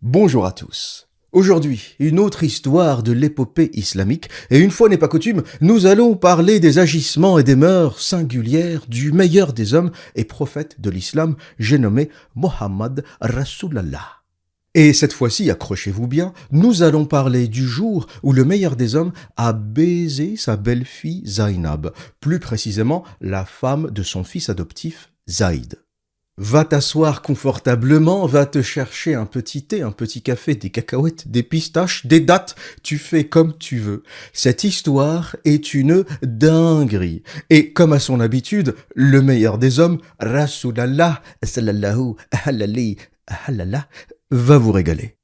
Bonjour à tous. Aujourd'hui, une autre histoire de l'épopée islamique, et une fois n'est pas coutume, nous allons parler des agissements et des mœurs singulières du meilleur des hommes et prophète de l'islam, j'ai nommé Mohammed Rasulallah. Et cette fois-ci, accrochez-vous bien, nous allons parler du jour où le meilleur des hommes a baisé sa belle-fille Zainab, plus précisément la femme de son fils adoptif Zaïd. Va t'asseoir confortablement, va te chercher un petit thé, un petit café, des cacahuètes, des pistaches, des dattes, tu fais comme tu veux. Cette histoire est une dinguerie. Et comme à son habitude, le meilleur des hommes, Rasulallah, sallallahu alayhi wa va vous régaler.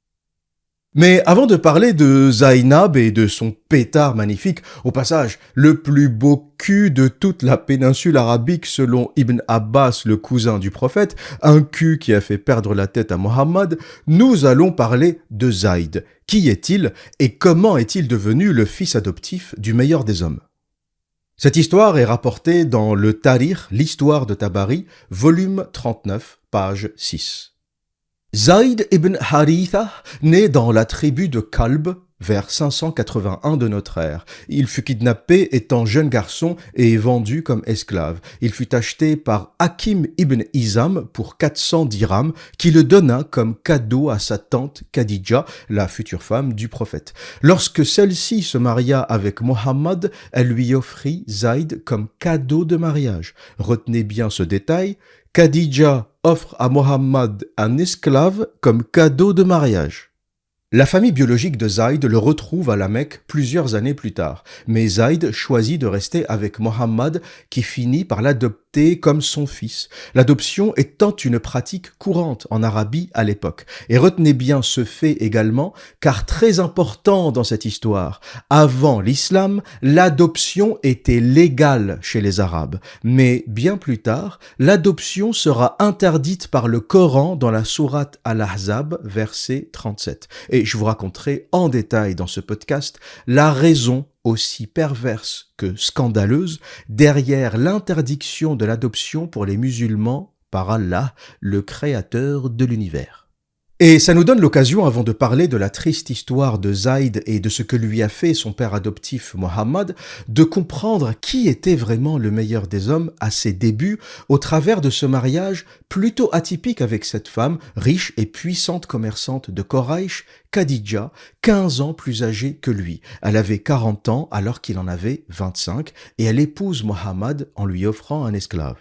Mais avant de parler de Zainab et de son pétard magnifique, au passage, le plus beau cul de toute la péninsule arabique selon Ibn Abbas, le cousin du prophète, un cul qui a fait perdre la tête à Mohammed, nous allons parler de Zaïd. Qui est-il et comment est-il devenu le fils adoptif du meilleur des hommes ? Cette histoire est rapportée dans le Tarikh, l'histoire de Tabari, volume 39, page 6. Zaïd ibn Haritha naît dans la tribu de Kalb vers 581 de notre ère. Il fut kidnappé étant jeune garçon et vendu comme esclave. Il fut acheté par Hakim ibn Hizam pour 400 dirhams qui le donna comme cadeau à sa tante Khadija, la future femme du prophète. Lorsque celle-ci se maria avec Mohammed, elle lui offrit Zaïd comme cadeau de mariage. Retenez bien ce détail. Khadija offre à Mohammed un esclave comme cadeau de mariage. La famille biologique de Zaïd le retrouve à la Mecque plusieurs années plus tard, mais Zaïd choisit de rester avec Mohammed qui finit par l'adopter comme son fils, l'adoption étant une pratique courante en Arabie à l'époque. Et retenez bien ce fait également, car très important dans cette histoire, avant l'islam, l'adoption était légale chez les Arabes, mais bien plus tard, l'adoption sera interdite par le Coran dans la sourate Al-Ahzab, verset 37. Et je vous raconterai en détail dans ce podcast la raison aussi perverse que scandaleuse derrière l'interdiction de l'adoption pour les musulmans par Allah, le créateur de l'univers. Et ça nous donne l'occasion, avant de parler de la triste histoire de Zaïd et de ce que lui a fait son père adoptif Mohammed, de comprendre qui était vraiment le meilleur des hommes à ses débuts au travers de ce mariage plutôt atypique avec cette femme, riche et puissante commerçante de Koraïch, Khadija, 15 ans plus âgée que lui. Elle avait 40 ans alors qu'il en avait 25 et elle épouse Mohammed en lui offrant un esclave.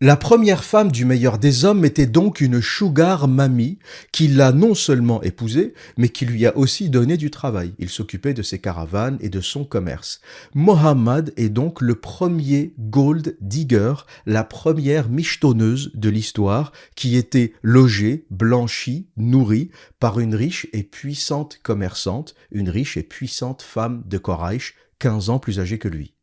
La première femme du meilleur des hommes était donc une sugar mamie qui l'a non seulement épousée, mais qui lui a aussi donné du travail. Il s'occupait de ses caravanes et de son commerce. Mohammed est donc le premier gold digger, la première michetonneuse de l'histoire, qui était logée, blanchie, nourrie par une riche et puissante commerçante, une riche et puissante femme de Koraïch, 15 ans plus âgée que lui.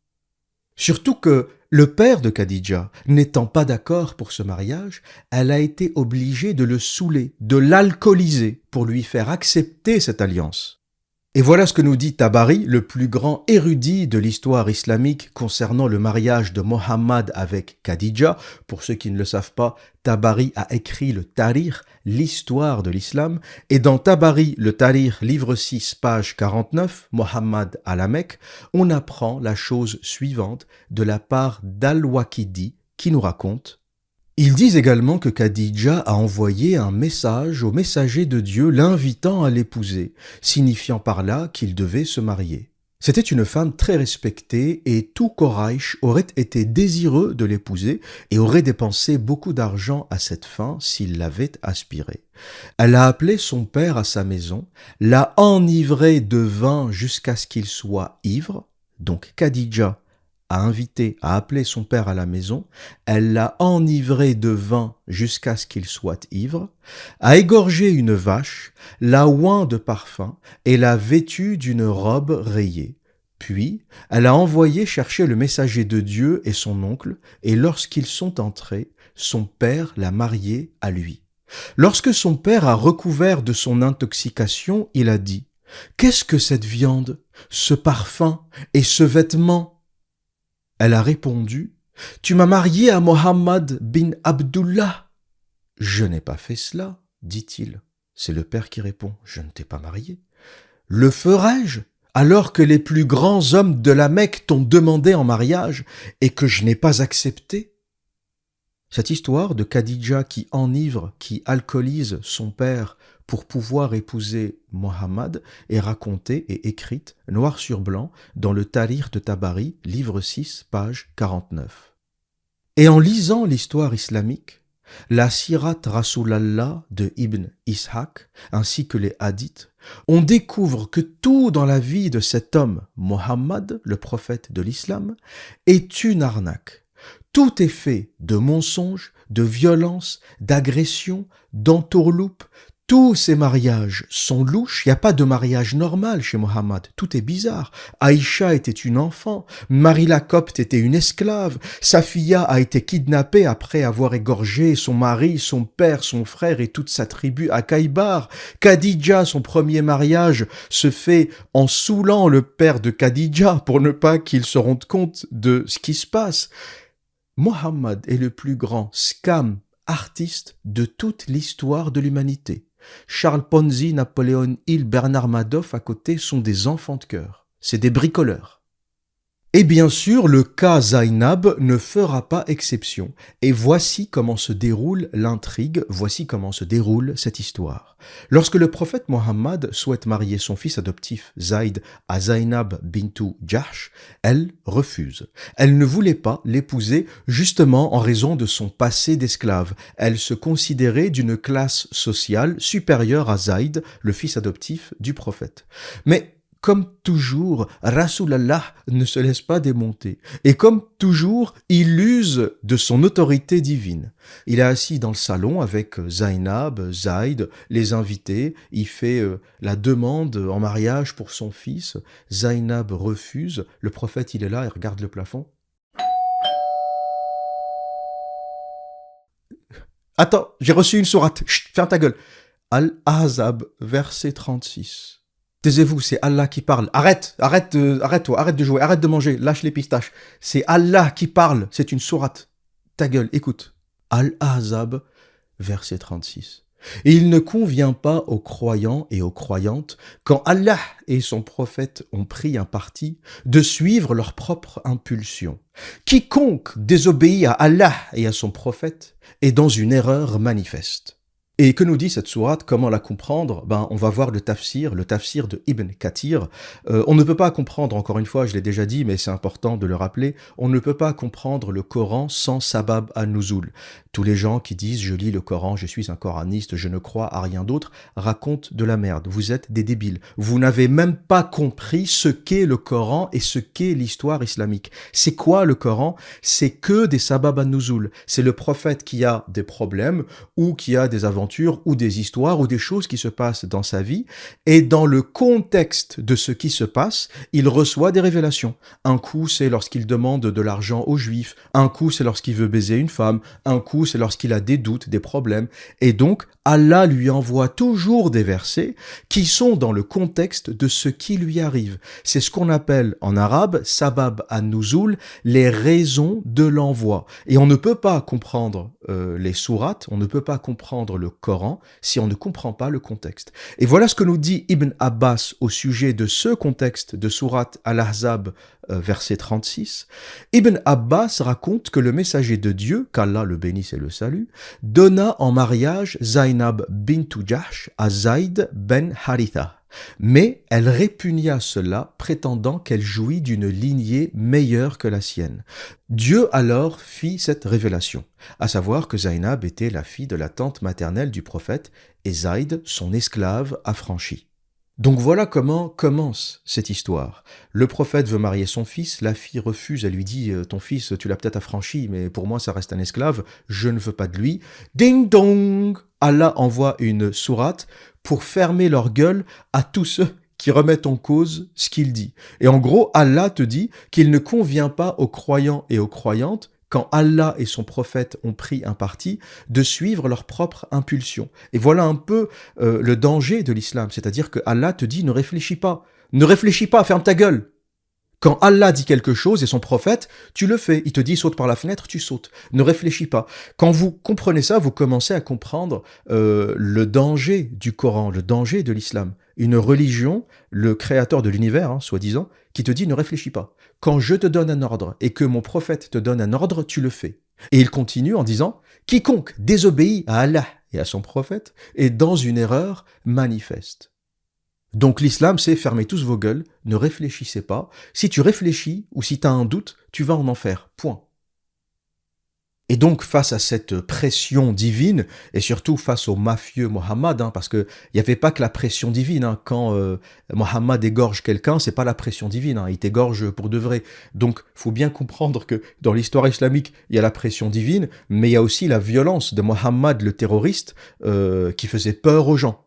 Surtout que le père de Khadija, n'étant pas d'accord pour ce mariage, elle a été obligée de le saouler, de l'alcooliser pour lui faire accepter cette alliance. Et voilà ce que nous dit Tabari, le plus grand érudit de l'histoire islamique concernant le mariage de Mohammed avec Khadija. Pour ceux qui ne le savent pas, Tabari a écrit le Tarikh, l'histoire de l'islam, et dans Tabari, le Tarikh, livre 6, page 49, Mohammed à la Mecque, on apprend la chose suivante de la part d'Al-Waqidi qui nous raconte: ils disent également que Khadija a envoyé un message au messager de Dieu l'invitant à l'épouser, signifiant par là qu'il devait se marier. C'était une femme très respectée et tout Koraïch aurait été désireux de l'épouser et aurait dépensé beaucoup d'argent à cette fin s'il l'avait aspirée. Elle a appelé son père à sa maison, l'a enivré de vin jusqu'à ce qu'il soit ivre, donc Khadija a invité à appeler son père à la maison, elle l'a enivré de vin jusqu'à ce qu'il soit ivre, a égorgé une vache, l'a oint de parfum et l'a vêtue d'une robe rayée. Puis, elle a envoyé chercher le messager de Dieu et son oncle, et lorsqu'ils sont entrés, son père l'a mariée à lui. Lorsque son père a recouvert de son intoxication, il a dit: « Qu'est-ce que cette viande, ce parfum et ce vêtement ?» Elle a répondu: « Tu m'as marié à Mohammed bin Abdullah. » « Je n'ai pas fait cela, dit-il. C'est le père qui répond « Je ne t'ai pas marié. » « Le ferai-je alors que les plus grands hommes de la Mecque t'ont demandé en mariage et que je n'ai pas accepté ?» Cette histoire de Khadija qui enivre, qui alcoolise son père pour pouvoir épouser Mohammed est racontée et écrite noir sur blanc dans le Tarikh de Tabari, livre 6, page 49. Et en lisant l'histoire islamique, la Sirat Rasulallah de Ibn Ishaq ainsi que les hadiths, on découvre que tout dans la vie de cet homme, Mohammed, le prophète de l'islam, est une arnaque. Tout est fait de mensonges, de violences, d'agressions, d'entourloupes. Tous ces mariages sont louches, il n'y a pas de mariage normal chez Mohammed, tout est bizarre. Aïcha était une enfant, Marie la Copte était une esclave, Safiya a été kidnappée après avoir égorgé son mari, son père, son frère et toute sa tribu à Kaïbar. Khadija, son premier mariage, se fait en saoulant le père de Khadija pour ne pas qu'il se rende compte de ce qui se passe. Mohammed est le plus grand scam artiste de toute l'histoire de l'humanité. Charles Ponzi, Napoléon Hill, Bernard Madoff à côté sont des enfants de cœur. C'est des bricoleurs. Et bien sûr, le cas Zainab ne fera pas exception. Et voici comment se déroule l'intrigue, voici comment se déroule cette histoire. Lorsque le prophète Mohammed souhaite marier son fils adoptif Zayd à Zainab bintou Jahsh, elle refuse. Elle ne voulait pas l'épouser justement en raison de son passé d'esclave. Elle se considérait d'une classe sociale supérieure à Zayd, le fils adoptif du prophète. Mais comme toujours, Rasulallah ne se laisse pas démonter. Et comme toujours, il use de son autorité divine. Il est assis dans le salon avec Zainab, Zayd, les invités. Il fait la demande en mariage pour son fils. Zainab refuse. Le prophète, il est là, il regarde le plafond. Attends, j'ai reçu une sourate. Chut, ferme ta gueule. Al-Ahzab, verset 36. Taisez-vous, c'est Allah qui parle. Arrête-toi, arrête de jouer, arrête de manger, lâche les pistaches. C'est Allah qui parle, c'est une sourate. Ta gueule, écoute. Al-Ahzab, verset 36. Et il ne convient pas aux croyants et aux croyantes, quand Allah et son prophète ont pris un parti, de suivre leur propre impulsion. Quiconque désobéit à Allah et à son prophète est dans une erreur manifeste. Et que nous dit cette sourate? Comment la comprendre? On va voir le tafsir de Ibn Kathir. On ne peut pas comprendre, encore une fois, je l'ai déjà dit, mais c'est important de le rappeler, on ne peut pas comprendre le Coran sans sabab an-nuzul. Tous les gens qui disent « je lis le Coran, je suis un coraniste, je ne crois à rien d'autre » racontent de la merde. Vous êtes des débiles. Vous n'avez même pas compris ce qu'est le Coran et ce qu'est l'histoire islamique. C'est quoi le Coran? C'est que des sabab an-nuzul. C'est le prophète qui a des problèmes ou qui a des aventures ou des histoires ou des choses qui se passent dans sa vie, et dans le contexte de ce qui se passe, il reçoit des révélations. Un coup, c'est lorsqu'il demande de l'argent aux Juifs, un coup, c'est lorsqu'il veut baiser une femme, un coup, c'est lorsqu'il a des doutes, des problèmes, et donc Allah lui envoie toujours des versets qui sont dans le contexte de ce qui lui arrive. C'est ce qu'on appelle en arabe, sabab an-nuzul, les raisons de l'envoi. Et on ne peut pas comprendre les sourates, on ne peut pas comprendre le Coran si on ne comprend pas le contexte. Et voilà ce que nous dit Ibn Abbas au sujet de ce contexte de sourate Al-Ahzab, verset 36. Ibn Abbas raconte que le messager de Dieu, qu'Allah le bénisse et le salue, donna en mariage Zainab bintou Jahsh à Zayd ben Haritha. Mais elle répugna cela, prétendant qu'elle jouit d'une lignée meilleure que la sienne. Dieu alors fit cette révélation, à savoir que Zainab était la fille de la tante maternelle du prophète et Zayd son esclave affranchi. Donc voilà comment commence cette histoire. Le prophète veut marier son fils, la fille refuse, elle lui dit « Ton fils, tu l'as peut-être affranchi, mais pour moi ça reste un esclave, je ne veux pas de lui. » Ding dong! Allah envoie une sourate pour fermer leur gueule à tous ceux qui remettent en cause ce qu'il dit. Et en gros, Allah te dit qu'il ne convient pas aux croyants et aux croyantes, quand Allah et son prophète ont pris un parti, de suivre leur propre impulsion. Et voilà un peu le danger de l'islam, c'est-à-dire que Allah te dit ne réfléchis pas, ferme ta gueule. Quand Allah dit quelque chose et son prophète, tu le fais. Il te dit saute par la fenêtre, tu sautes. Ne réfléchis pas. Quand vous comprenez ça, vous commencez à comprendre le danger du Coran, le danger de l'islam. Une religion, le créateur de l'univers, soi-disant, qui te dit ne réfléchis pas. Quand je te donne un ordre et que mon prophète te donne un ordre, tu le fais. Et il continue en disant quiconque désobéit à Allah et à son prophète est dans une erreur manifeste. Donc l'islam, c'est fermez tous vos gueules, ne réfléchissez pas. Si tu réfléchis ou si tu as un doute, tu vas en enfer. Point. Et donc face à cette pression divine, et surtout face au mafieux Mohammed, parce qu'il n'y avait pas que la pression divine. Quand Mohammed égorge quelqu'un, c'est pas la pression divine, il t'égorge pour de vrai. Donc faut bien comprendre que dans l'histoire islamique, il y a la pression divine, mais il y a aussi la violence de Mohammed le terroriste qui faisait peur aux gens.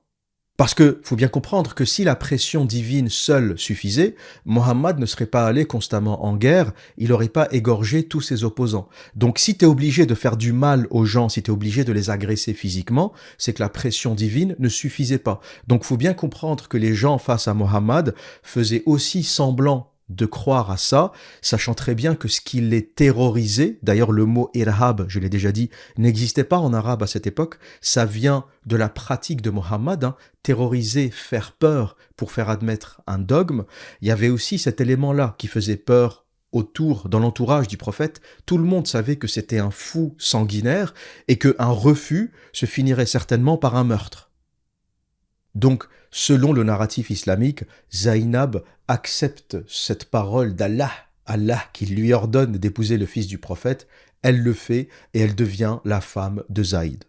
Parce que faut bien comprendre que si la pression divine seule suffisait, Mohammed ne serait pas allé constamment en guerre, il n'aurait pas égorgé tous ses opposants. Donc si tu es obligé de faire du mal aux gens, si tu es obligé de les agresser physiquement, c'est que la pression divine ne suffisait pas. Donc faut bien comprendre que les gens face à Mohammed faisaient aussi semblant de croire à ça, sachant très bien que ce qui les terrorisait, d'ailleurs le mot irhab, je l'ai déjà dit, n'existait pas en arabe à cette époque, ça vient de la pratique de Mohammed, terroriser, faire peur pour faire admettre un dogme. Il y avait aussi cet élément-là qui faisait peur dans l'entourage du prophète. Tout le monde savait que c'était un fou sanguinaire et qu'un refus se finirait certainement par un meurtre. Donc, selon le narratif islamique, Zainab accepte cette parole d'Allah, Allah qui lui ordonne d'épouser le fils du prophète, elle le fait et elle devient la femme de Zaïd.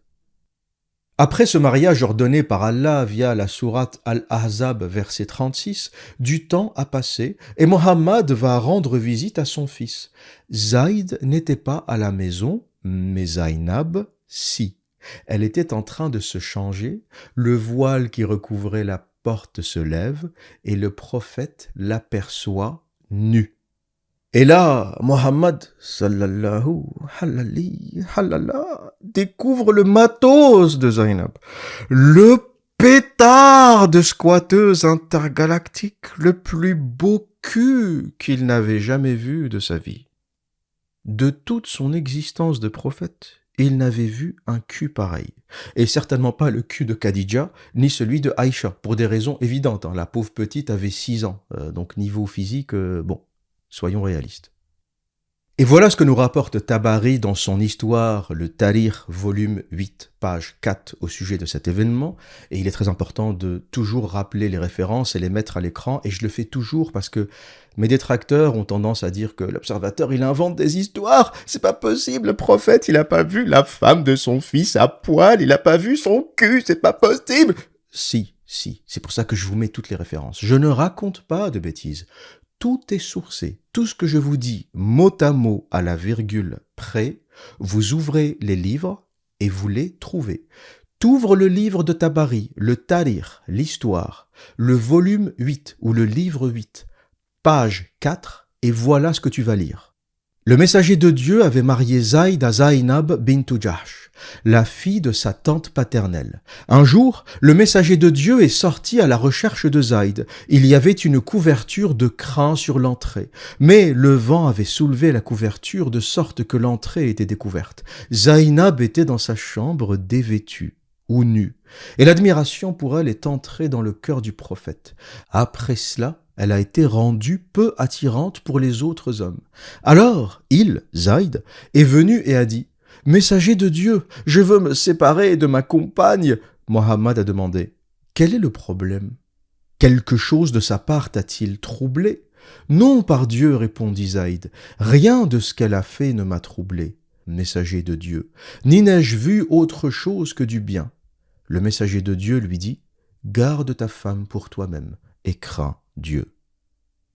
Après ce mariage ordonné par Allah via la sourate Al-Ahzab verset 36, du temps a passé et Mohammed va rendre visite à son fils. Zaïd n'était pas à la maison, mais Zainab, si. Elle était en train de se changer, le voile qui recouvrait la porte se lève et le prophète l'aperçoit nu. Et là, Mohammed, sallallahu alayhi halala, découvre le matos de Zainab, le pétard de squatteuse intergalactique, le plus beau cul qu'il n'avait jamais vu de sa vie. De toute son existence de prophète, il n'avait vu un cul pareil. Et certainement pas le cul de Khadija, ni celui de Aïcha, pour des raisons évidentes. La pauvre petite avait 6 ans, donc niveau physique, soyons réalistes. Et voilà ce que nous rapporte Tabari dans son histoire, le Tarikh, volume 8, page 4, au sujet de cet événement. Et il est très important de toujours rappeler les références et les mettre à l'écran. Et je le fais toujours parce que mes détracteurs ont tendance à dire que l'observateur, il invente des histoires. C'est pas possible, le prophète, il a pas vu la femme de son fils à poil, il a pas vu son cul, c'est pas possible. Si, c'est pour ça que je vous mets toutes les références. Je ne raconte pas de bêtises. Tout est sourcé. Tout ce que je vous dis, mot à mot, à la virgule près, vous ouvrez les livres et vous les trouvez. T'ouvres le livre de Tabari, le Tarikh, l'histoire, le volume 8 ou le livre 8, page 4, et voilà ce que tu vas lire. Le messager de Dieu avait marié Zaïd à Zainab bintu Jahsh, la fille de sa tante paternelle. Un jour, le messager de Dieu est sorti à la recherche de Zaïd. Il y avait une couverture de crin sur l'entrée, mais le vent avait soulevé la couverture de sorte que l'entrée était découverte. Zainab était dans sa chambre dévêtue ou nue, et l'admiration pour elle est entrée dans le cœur du prophète. Après cela, elle a été rendue peu attirante pour les autres hommes. Alors, Zaïd, est venu et a dit « Messager de Dieu, je veux me séparer de ma compagne. » Mohammed a demandé « Quel est le problème ? Quelque chose de sa part t'a-t-il troublé ?»« Non, par Dieu, répondit Zaïd, rien de ce qu'elle a fait ne m'a troublé, messager de Dieu, ni n'ai-je vu autre chose que du bien. » Le messager de Dieu lui dit « Garde ta femme pour toi-même et crains Dieu. »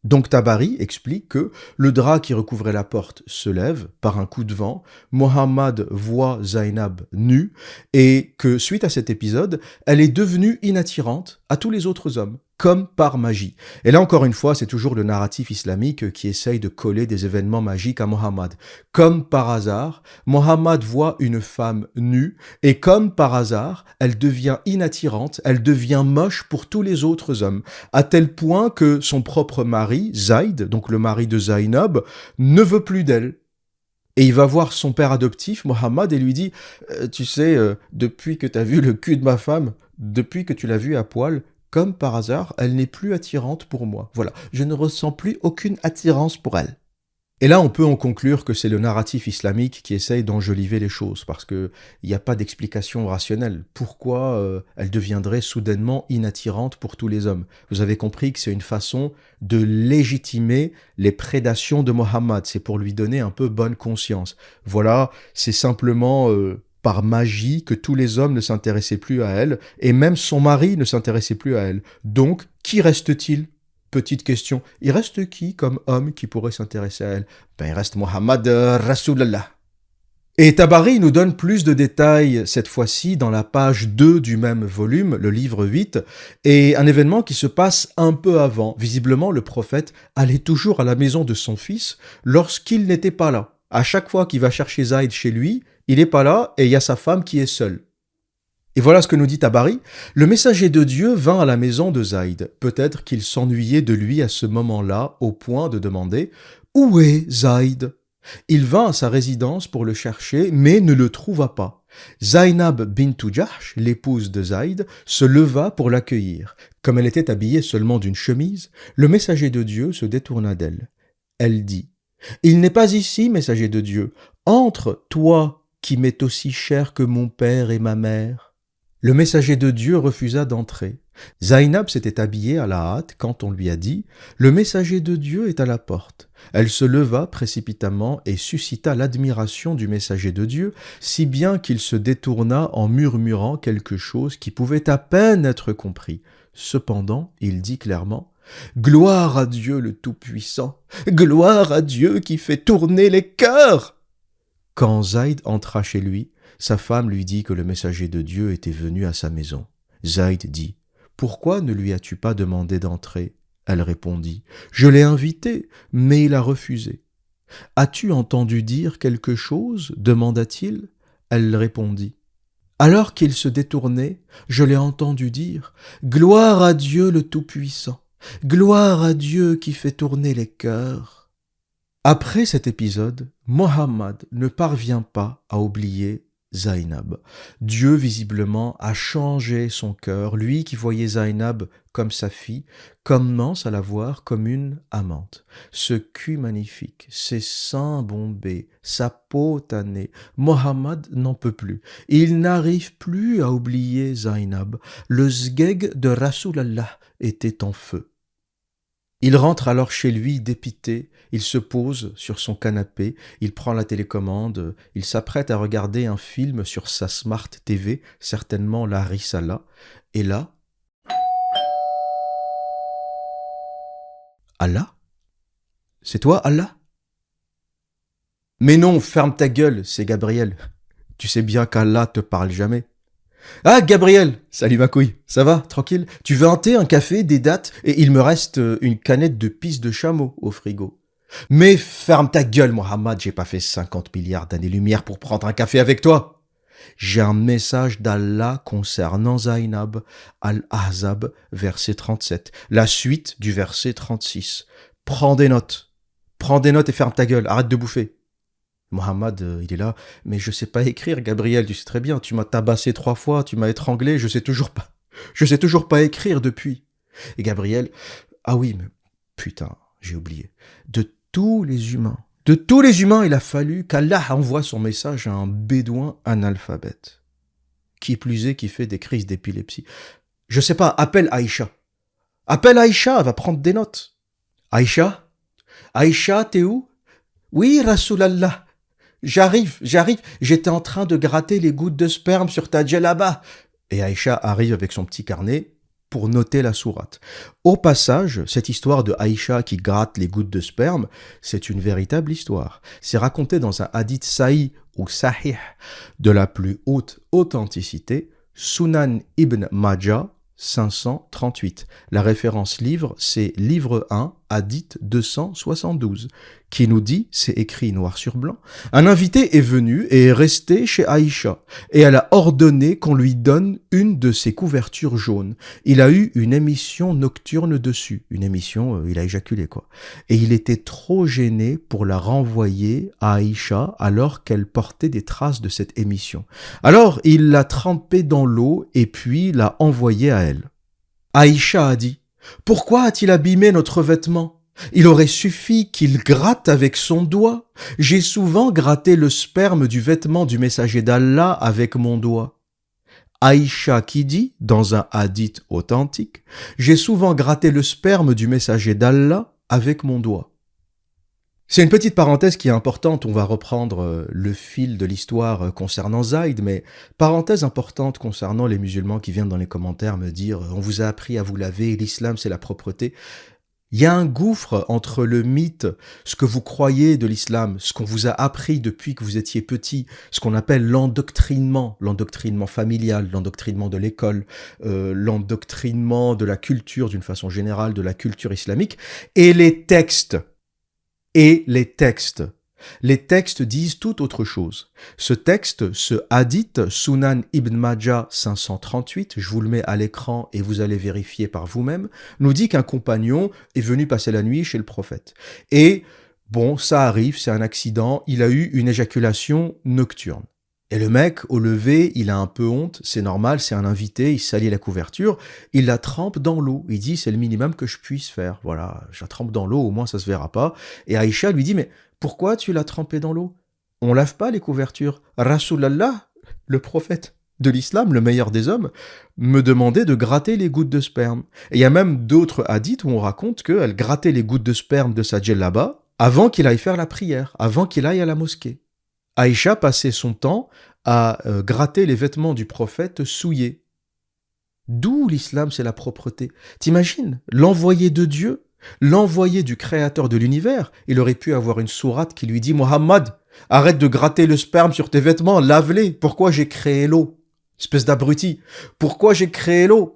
Donc Tabari explique que le drap qui recouvrait la porte se lève par un coup de vent, Mohammed voit Zainab nue et que suite à cet épisode, elle est devenue inattirante à tous les autres hommes. comme par magie. Et là encore une fois, c'est toujours le narratif islamique qui essaye de coller des événements magiques à Mohammed. Comme par hasard, Mohammed voit une femme nue et comme par hasard, elle devient inattirante, elle devient moche pour tous les autres hommes, à tel point que son propre mari, Zayd, donc le mari de Zainab, ne veut plus d'elle. Et il va voir son père adoptif, Mohammed, et lui dit « Tu sais, depuis que tu as vu le cul de ma femme, depuis que tu l'as vue à poil, comme par hasard, elle n'est plus attirante pour moi. Voilà, je ne ressens plus aucune attirance pour elle. » Et là, on peut en conclure que c'est le narratif islamique qui essaye d'enjoliver les choses, parce qu'il n'y a pas d'explication rationnelle. Pourquoi elle deviendrait soudainement inattirante pour tous les hommes? Vous avez compris que c'est une façon de légitimer les prédations de Mohammed. C'est pour lui donner un peu bonne conscience. Voilà, c'est simplement par magie que tous les hommes ne s'intéressaient plus à elle, et même son mari ne s'intéressait plus à elle. Donc, qui reste-t-il? Petite question, il reste qui comme homme qui pourrait s'intéresser à elle? Il reste Mohammed Rasulallah. Et Tabari nous donne plus de détails, cette fois-ci dans la page 2 du même volume, le livre 8, et un événement qui se passe un peu avant. Visiblement, le prophète allait toujours à la maison de son fils lorsqu'il n'était pas là. À chaque fois qu'il va chercher Zayd chez lui, il n'est pas là et il y a sa femme qui est seule. Et voilà ce que nous dit Tabari. Le messager de Dieu vint à la maison de Zayd. Peut-être qu'il s'ennuyait de lui à ce moment-là, au point de demander « Où est Zayd ?» Il vint à sa résidence pour le chercher, mais ne le trouva pas. Zainab bint Jahsh, l'épouse de Zayd, se leva pour l'accueillir. Comme elle était habillée seulement d'une chemise, le messager de Dieu se détourna d'elle. Elle dit « Il n'est pas ici, messager de Dieu. Entre, toi, qui m'es aussi cher que mon père et ma mère. » Le messager de Dieu refusa d'entrer. Zainab s'était habillée à la hâte quand on lui a dit « Le messager de Dieu est à la porte ». Elle se leva précipitamment et suscita l'admiration du messager de Dieu, si bien qu'il se détourna en murmurant quelque chose qui pouvait à peine être compris. Cependant, il dit clairement « Gloire à Dieu le Tout-Puissant! Gloire à Dieu qui fait tourner les cœurs !» Quand Zayd entra chez lui, sa femme lui dit que le messager de Dieu était venu à sa maison. Zayd dit « Pourquoi ne lui as-tu pas demandé d'entrer ?» Elle répondit « Je l'ai invité, mais il a refusé. »« As-tu entendu dire quelque chose ?» demanda-t-il. Elle répondit « Alors qu'il se détournait, je l'ai entendu dire « Gloire à Dieu le Tout-Puissant, gloire à Dieu qui fait tourner les cœurs. » Après cet épisode, Mohammed ne parvient pas à oublier Zainab. Dieu, visiblement, a changé son cœur. Lui qui voyait Zainab comme sa fille, commence à la voir comme une amante. Ce cul magnifique, ses seins bombés, sa peau tannée, Mohammed n'en peut plus. Il n'arrive plus à oublier Zainab. Le sgeg de Rasulallah était en feu. Il rentre alors chez lui dépité, il se pose sur son canapé, il prend la télécommande, il s'apprête à regarder un film sur sa Smart TV, certainement la Risala, et là... Allah? C'est toi, Allah? Mais non, ferme ta gueule, c'est Gabriel. Tu sais bien qu'Allah te parle jamais. Ah, Gabriel! Salut ma couille, ça va, tranquille? Tu veux un thé, un café, des dattes, et il me reste une canette de pisse de chameau au frigo. Mais ferme ta gueule, Mohammed, j'ai pas fait 50 milliards d'années-lumière pour prendre un café avec toi. J'ai un message d'Allah concernant Zainab, Al-Ahzab, verset 37, la suite du verset 36. Prends des notes et ferme ta gueule, arrête de bouffer. Mohammed, il est là, mais je sais pas écrire, Gabriel, tu sais très bien, tu m'as tabassé 3 fois, tu m'as étranglé, je sais toujours pas écrire depuis. Et Gabriel, ah oui, mais putain, j'ai oublié, de tous les humains, il a fallu qu'Allah envoie son message à un bédouin analphabète. Qui plus est, qui fait des crises d'épilepsie. Je sais pas, appelle Aïcha, elle va prendre des notes. Aïcha, t'es où? Oui, Rasulallah. J'arrive, j'étais en train de gratter les gouttes de sperme sur ta djellaba. Et Aïcha arrive avec son petit carnet pour noter la sourate. Au passage, cette histoire de Aïcha qui gratte les gouttes de sperme, c'est une véritable histoire. C'est raconté dans un hadith sahih ou sahih de la plus haute authenticité, Sunan ibn Majah, 538. La référence livre, c'est livre 1, hadith 272, qui nous dit, c'est écrit noir sur blanc, un invité est venu et est resté chez Aïcha, et elle a ordonné qu'on lui donne une de ses couvertures jaunes. Il a eu une émission nocturne dessus, une émission, il a éjaculé quoi. Et il était trop gêné pour la renvoyer à Aïcha alors qu'elle portait des traces de cette émission. Alors il l'a trempée dans l'eau et puis l'a envoyée à elle. Aïcha a dit: « Pourquoi a-t-il abîmé notre vêtement ? Il aurait suffi qu'il gratte avec son doigt. J'ai souvent gratté le sperme du vêtement du messager d'Allah avec mon doigt. » Aïcha qui dit, dans un hadith authentique, « J'ai souvent gratté le sperme du messager d'Allah avec mon doigt. » C'est une petite parenthèse qui est importante, on va reprendre le fil de l'histoire concernant Zayd, mais parenthèse importante concernant les musulmans qui viennent dans les commentaires me dire « On vous a appris à vous laver, l'islam c'est la propreté ». Il y a un gouffre entre le mythe, ce que vous croyez de l'islam, ce qu'on vous a appris depuis que vous étiez petit, ce qu'on appelle l'endoctrinement familial, l'endoctrinement de l'école, l'endoctrinement de la culture d'une façon générale, de la culture islamique, et les textes. Les textes disent tout autre chose. Ce texte, ce hadith, Sunan Ibn Majah 538, je vous le mets à l'écran et vous allez vérifier par vous-même, nous dit qu'un compagnon est venu passer la nuit chez le prophète. Et bon, ça arrive, c'est un accident, il a eu une éjaculation nocturne. Et le mec, au lever, il a un peu honte, c'est normal, c'est un invité, il salit la couverture, il la trempe dans l'eau. Il dit, c'est le minimum que je puisse faire. Voilà, je la trempe dans l'eau, au moins ça se verra pas. Et Aïcha lui dit, mais pourquoi tu l'as trempée dans l'eau ? On lave pas les couvertures. Rasulallah, le prophète de l'islam, le meilleur des hommes, me demandait de gratter les gouttes de sperme. Et il y a même d'autres hadiths où on raconte qu'elle grattait les gouttes de sperme de sa djellaba avant qu'il aille faire la prière, avant qu'il aille à la mosquée. Aïcha passait son temps à gratter les vêtements du prophète souillés. D'où l'islam, c'est la propreté. T'imagines, l'envoyé de Dieu, l'envoyé du créateur de l'univers, il aurait pu avoir une sourate qui lui dit « Mohammed, arrête de gratter le sperme sur tes vêtements, lave-les. Pourquoi j'ai créé l'eau ? Espèce d'abruti. Pourquoi j'ai créé l'eau ?»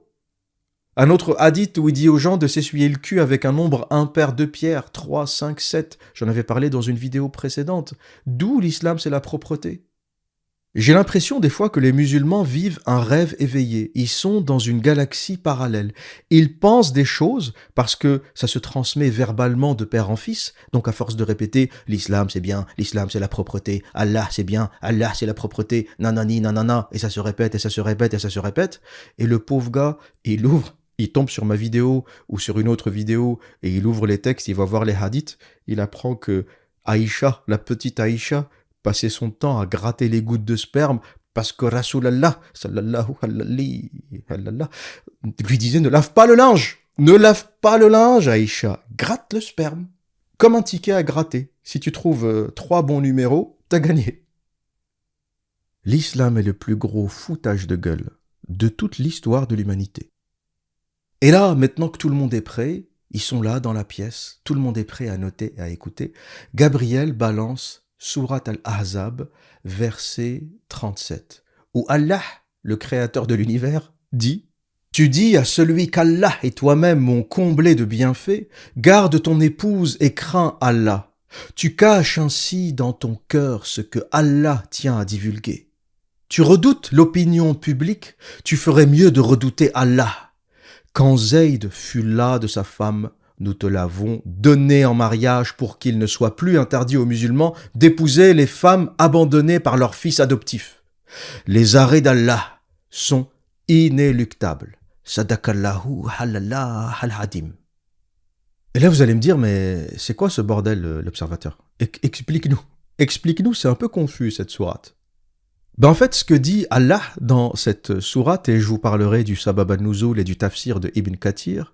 Un autre hadith où il dit aux gens de s'essuyer le cul avec un nombre impair de pierres, 3, 5, 7. J'en avais parlé dans une vidéo précédente. D'où l'islam, c'est la propreté. J'ai l'impression des fois que les musulmans vivent un rêve éveillé. Ils sont dans une galaxie parallèle. Ils pensent des choses parce que ça se transmet verbalement de père en fils. Donc à force de répéter « l'islam c'est bien, l'islam c'est la propreté, Allah c'est bien, Allah c'est la propreté, nanani nanana » et ça se répète et ça se répète et ça se répète. Et le pauvre gars, il tombe sur ma vidéo ou sur une autre vidéo et il ouvre les textes, il va voir les hadiths, il apprend que Aïcha, la petite Aïcha, passait son temps à gratter les gouttes de sperme parce que Rasulallah, sallallahu alayhi wa sallam, lui disait ne lave pas le linge, Aïcha, gratte le sperme, comme un ticket à gratter. Si tu trouves 3 bons numéros, t'as gagné. L'islam est le plus gros foutage de gueule de toute l'histoire de l'humanité. Et là, maintenant que tout le monde est prêt, ils sont là dans la pièce, tout le monde est prêt à noter et à écouter, Gabriel balance Surat al-Ahzab, verset 37, où Allah, le créateur de l'univers, dit « Tu dis à celui qu'Allah et toi-même m'ont comblé de bienfaits, garde ton épouse et crains Allah. Tu caches ainsi dans ton cœur ce que Allah tient à divulguer. Tu redoutes l'opinion publique, tu ferais mieux de redouter Allah. Quand Zayd fut las de sa femme, nous te l'avons donné en mariage pour qu'il ne soit plus interdit aux musulmans d'épouser les femmes abandonnées par leurs fils adoptifs. Les arrêts d'Allah sont inéluctables. Sadakallahu halallah al-hadim. » Et là, vous allez me dire, mais c'est quoi ce bordel, l'observateur ? Explique-nous, c'est un peu confus cette sourate. En fait, ce que dit Allah dans cette sourate, et je vous parlerai du Sabab an-Nuzul et du tafsir de Ibn Kathir,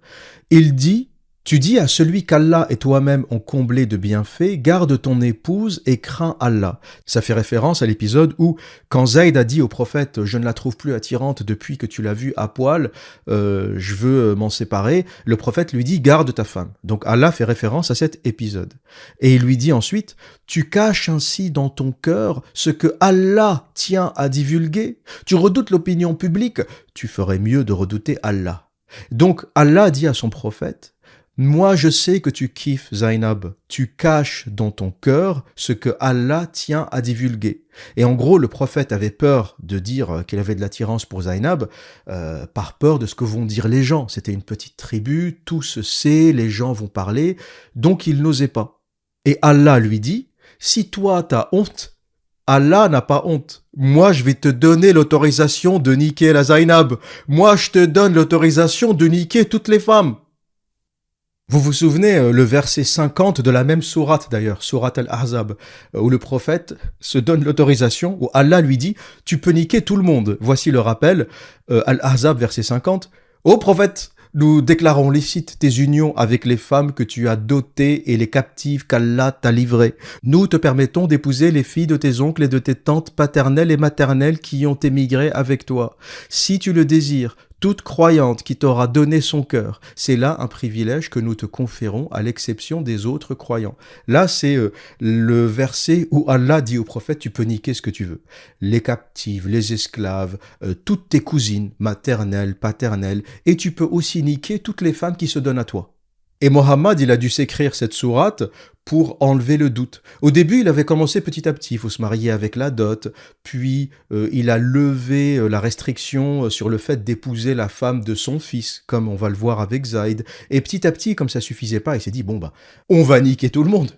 il dit Tu dis à celui qu'Allah et toi-même ont comblé de bienfaits, garde ton épouse et crains Allah. Ça fait référence à l'épisode où, quand Zayd a dit au prophète, je ne la trouve plus attirante depuis que tu l'as vue à poil, je veux m'en séparer, le prophète lui dit, garde ta femme. Donc Allah fait référence à cet épisode. Et il lui dit ensuite, tu caches ainsi dans ton cœur ce que Allah tient à divulguer. Tu redoutes l'opinion publique, tu ferais mieux de redouter Allah. Donc Allah dit à son prophète, moi, je sais que tu kiffes Zainab. Tu caches dans ton cœur ce que Allah tient à divulguer. Et en gros, le prophète avait peur de dire qu'il avait de l'attirance pour Zainab, par peur de ce que vont dire les gens. C'était une petite tribu, tout se sait, les gens vont parler, donc il n'osait pas. Et Allah lui dit, si toi t'as honte, Allah n'a pas honte. Moi, je vais te donner l'autorisation de niquer la Zainab. Moi, je te donne l'autorisation de niquer toutes les femmes. Vous vous souvenez le verset 50 de la même sourate d'ailleurs, sourate Al-Ahzab, où le prophète se donne l'autorisation, où Allah lui dit « Tu peux niquer tout le monde ». Voici le rappel, Al-Ahzab verset 50. « Ô prophète, nous déclarons licite tes unions avec les femmes que tu as dotées et les captives qu'Allah t'a livrées. Nous te permettons d'épouser les filles de tes oncles et de tes tantes paternelles et maternelles qui ont émigré avec toi. Si tu le désires, toute croyante qui t'aura donné son cœur, c'est là un privilège que nous te conférons à l'exception des autres croyants. » Là, c'est le verset où Allah dit au prophète, tu peux niquer ce que tu veux. Les captives, les esclaves, toutes tes cousines, maternelles, paternelles, et tu peux aussi niquer toutes les femmes qui se donnent à toi. Et Mohammed, il a dû s'écrire cette sourate pour enlever le doute. Au début, il avait commencé petit à petit, il faut se marier avec la dot, puis il a levé la restriction sur le fait d'épouser la femme de son fils, comme on va le voir avec Zayd. Et petit à petit, comme ça suffisait pas, il s'est dit, bon bah, on va niquer tout le monde.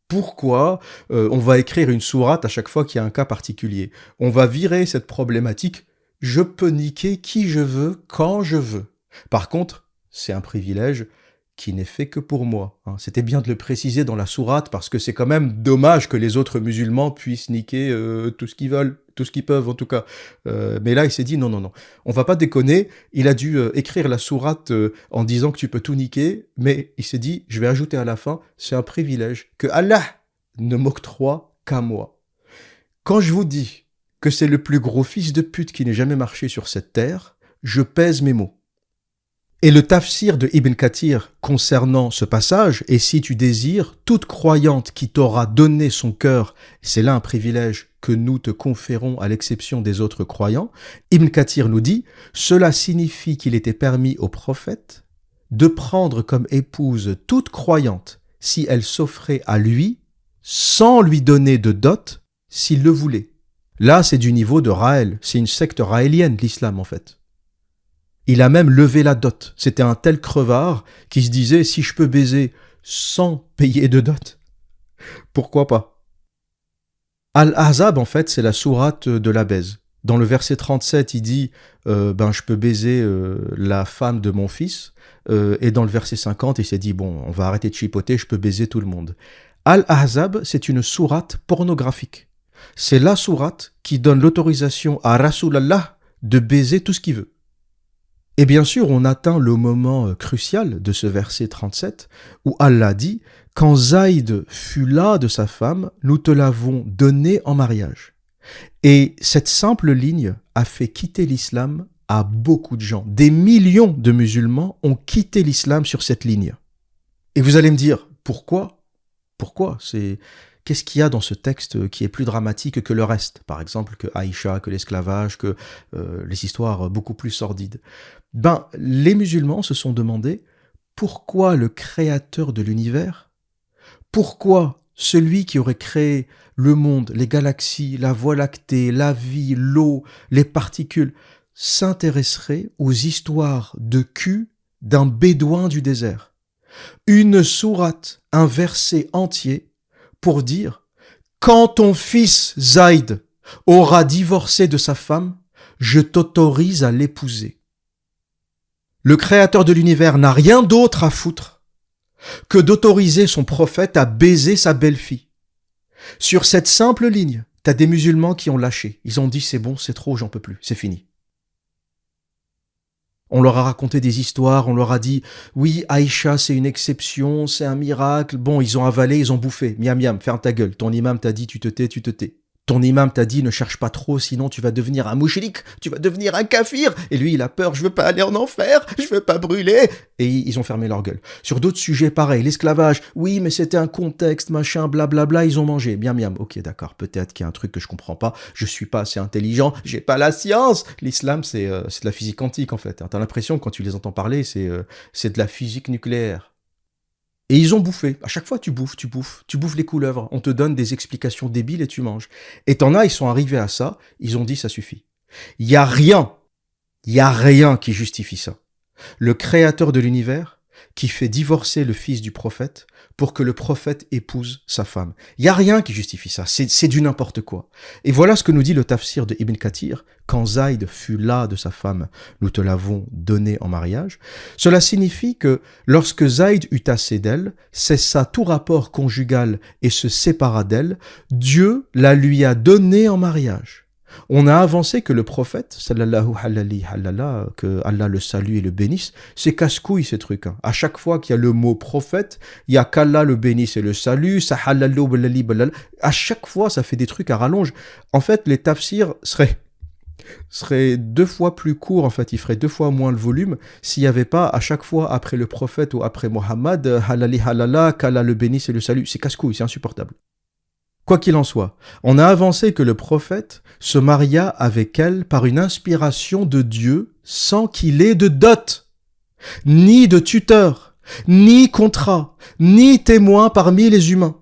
Pourquoi on va écrire une sourate à chaque fois qu'il y a un cas particulier? On va virer cette problématique, je peux niquer qui je veux, quand je veux. Par contre, c'est un privilège qui n'est fait que pour moi. C'était bien de le préciser dans la sourate parce que c'est quand même dommage que les autres musulmans puissent niquer tout ce qu'ils veulent, tout ce qu'ils peuvent en tout cas. Mais là, il s'est dit non, on va pas déconner. Il a dû écrire la sourate en disant que tu peux tout niquer, mais il s'est dit, je vais ajouter à la fin, c'est un privilège que Allah ne m'octroie qu'à moi. Quand je vous dis que c'est le plus gros fils de pute qui n'ait jamais marché sur cette terre, je pèse mes mots. Et le tafsir de Ibn Kathir concernant ce passage, et si tu désires, toute croyante qui t'aura donné son cœur, c'est là un privilège que nous te conférons à l'exception des autres croyants, Ibn Kathir nous dit, cela signifie qu'il était permis au prophète de prendre comme épouse toute croyante si elle s'offrait à lui sans lui donner de dot s'il le voulait. Là, c'est du niveau de Raël, c'est une secte raélienne, l'islam en fait. Il a même levé la dot. C'était un tel crevard qui se disait, si je peux baiser sans payer de dot, pourquoi pas? Al-Ahzab, en fait, c'est la sourate de la baise. Dans le verset 37, il dit, je peux baiser la femme de mon fils. Et dans le verset 50, il s'est dit, bon, on va arrêter de chipoter, je peux baiser tout le monde. Al-Ahzab, c'est une sourate pornographique. C'est la sourate qui donne l'autorisation à Rasulallah de baiser tout ce qu'il veut. Et bien sûr, on atteint le moment crucial de ce verset 37 où Allah dit « Quand Zayd fut là de sa femme, nous te l'avons donné en mariage. » Et cette simple ligne a fait quitter l'islam à beaucoup de gens. Des millions de musulmans ont quitté l'islam sur cette ligne. Et vous allez me dire, pourquoi? Pourquoi? Qu'est-ce qu'il y a dans ce texte qui est plus dramatique que le reste? Par exemple, que Aïcha, que l'esclavage, que les histoires beaucoup plus sordides. Les musulmans se sont demandé pourquoi le créateur de l'univers, pourquoi celui qui aurait créé le monde, les galaxies, la voie lactée, la vie, l'eau, les particules, s'intéresserait aux histoires de cul d'un bédouin du désert. Une sourate, un verset entier pour dire « Quand ton fils Zayd aura divorcé de sa femme, je t'autorise à l'épouser. » Le créateur de l'univers n'a rien d'autre à foutre que d'autoriser son prophète à baiser sa belle-fille. Sur cette simple ligne, t'as des musulmans qui ont lâché. Ils ont dit c'est bon, c'est trop, j'en peux plus, c'est fini. On leur a raconté des histoires, on leur a dit « Oui, Aïcha, c'est une exception, c'est un miracle. » Bon, ils ont avalé, ils ont bouffé. Miam, miam, ferme ta gueule. Ton imam t'a dit « Tu te tais, tu te tais. » Ton imam t'a dit « Ne cherche pas trop, sinon tu vas devenir un mouchrik, tu vas devenir un kafir. » Et lui, il a peur « Je veux pas aller en enfer, je veux pas brûler. » Et ils ont fermé leur gueule. Sur d'autres sujets, pareil, l'esclavage. « Oui, mais c'était un contexte, machin, blablabla. » Ils ont mangé. Miam, miam. Ok, d'accord, peut-être qu'il y a un truc que je comprends pas. Je suis pas assez intelligent, j'ai pas la science. L'islam, c'est de la physique quantique, en fait. T'as l'impression, quand tu les entends parler, c'est de la physique nucléaire. Et ils ont bouffé. À chaque fois, tu bouffes les couleuvres. On te donne des explications débiles et tu manges. Et t'en as, ils sont arrivés à ça, ils ont dit ça suffit. Il y a rien qui justifie ça. Le créateur de l'univers qui fait divorcer le fils du prophète pour que le prophète épouse sa femme. Il y a rien qui justifie ça, c'est du n'importe quoi. Et voilà ce que nous dit le tafsir de Ibn Kathir, quand Zaïd fut las de sa femme, nous te l'avons donné en mariage. Cela signifie que lorsque Zaïd eut assez d'elle, cessa tout rapport conjugal et se sépara d'elle, Dieu la lui a donnée en mariage. On a avancé que le prophète, sallallahu alayhi halala, que Allah le salue et le bénisse, c'est casse-couille ces trucs. À chaque fois qu'il y a le mot prophète, il y a qu'Allah le bénisse et le salue, sahalallahu balali balal. À chaque fois, ça fait des trucs à rallonge. En fait, les tafsirs seraient 2 fois plus courts, en fait, ils feraient 2 fois moins le volume s'il n'y avait pas à chaque fois après le prophète ou après Mohammed, halali halala, qu'Allah le bénisse et le salue. C'est casse-couille, c'est insupportable. Quoi qu'il en soit, on a avancé que le prophète se maria avec elle par une inspiration de Dieu sans qu'il ait de dot, ni de tuteur, ni contrat, ni témoin parmi les humains.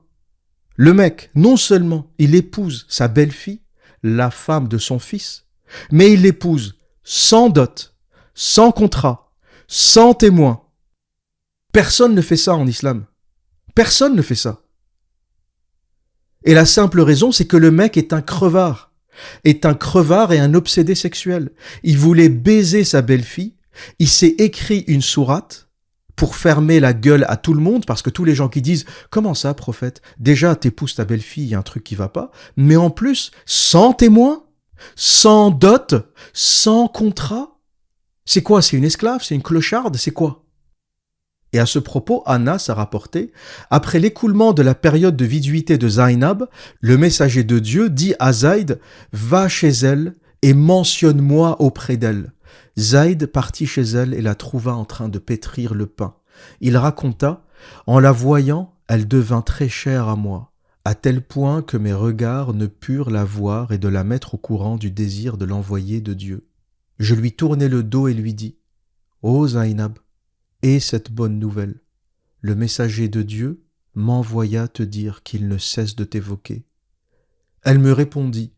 Le mec, non seulement il épouse sa belle-fille, la femme de son fils, mais il l'épouse sans dot, sans contrat, sans témoin. Personne ne fait ça en islam. Personne ne fait ça. Et la simple raison, c'est que le mec est un crevard et un obsédé sexuel. Il voulait baiser sa belle-fille, il s'est écrit une sourate pour fermer la gueule à tout le monde, parce que tous les gens qui disent « Comment ça, prophète? Déjà, t'épouses ta belle-fille, il y a un truc qui va pas, mais en plus, sans témoin, sans dot, sans contrat. C'est quoi? C'est une esclave? C'est une clocharde? C'est quoi ?» Et à ce propos, Anas a rapporté, après l'écoulement de la période de viduité de Zainab, le messager de Dieu dit à Zaïd, va chez elle et mentionne-moi auprès d'elle. Zaïd partit chez elle et la trouva en train de pétrir le pain. Il raconta, en la voyant, elle devint très chère à moi, à tel point que mes regards ne purent la voir et de la mettre au courant du désir de l'envoyé de Dieu. Je lui tournai le dos et lui dis, ô Zainab, et cette bonne nouvelle, le messager de Dieu m'envoya te dire qu'il ne cesse de t'évoquer. Elle me répondit,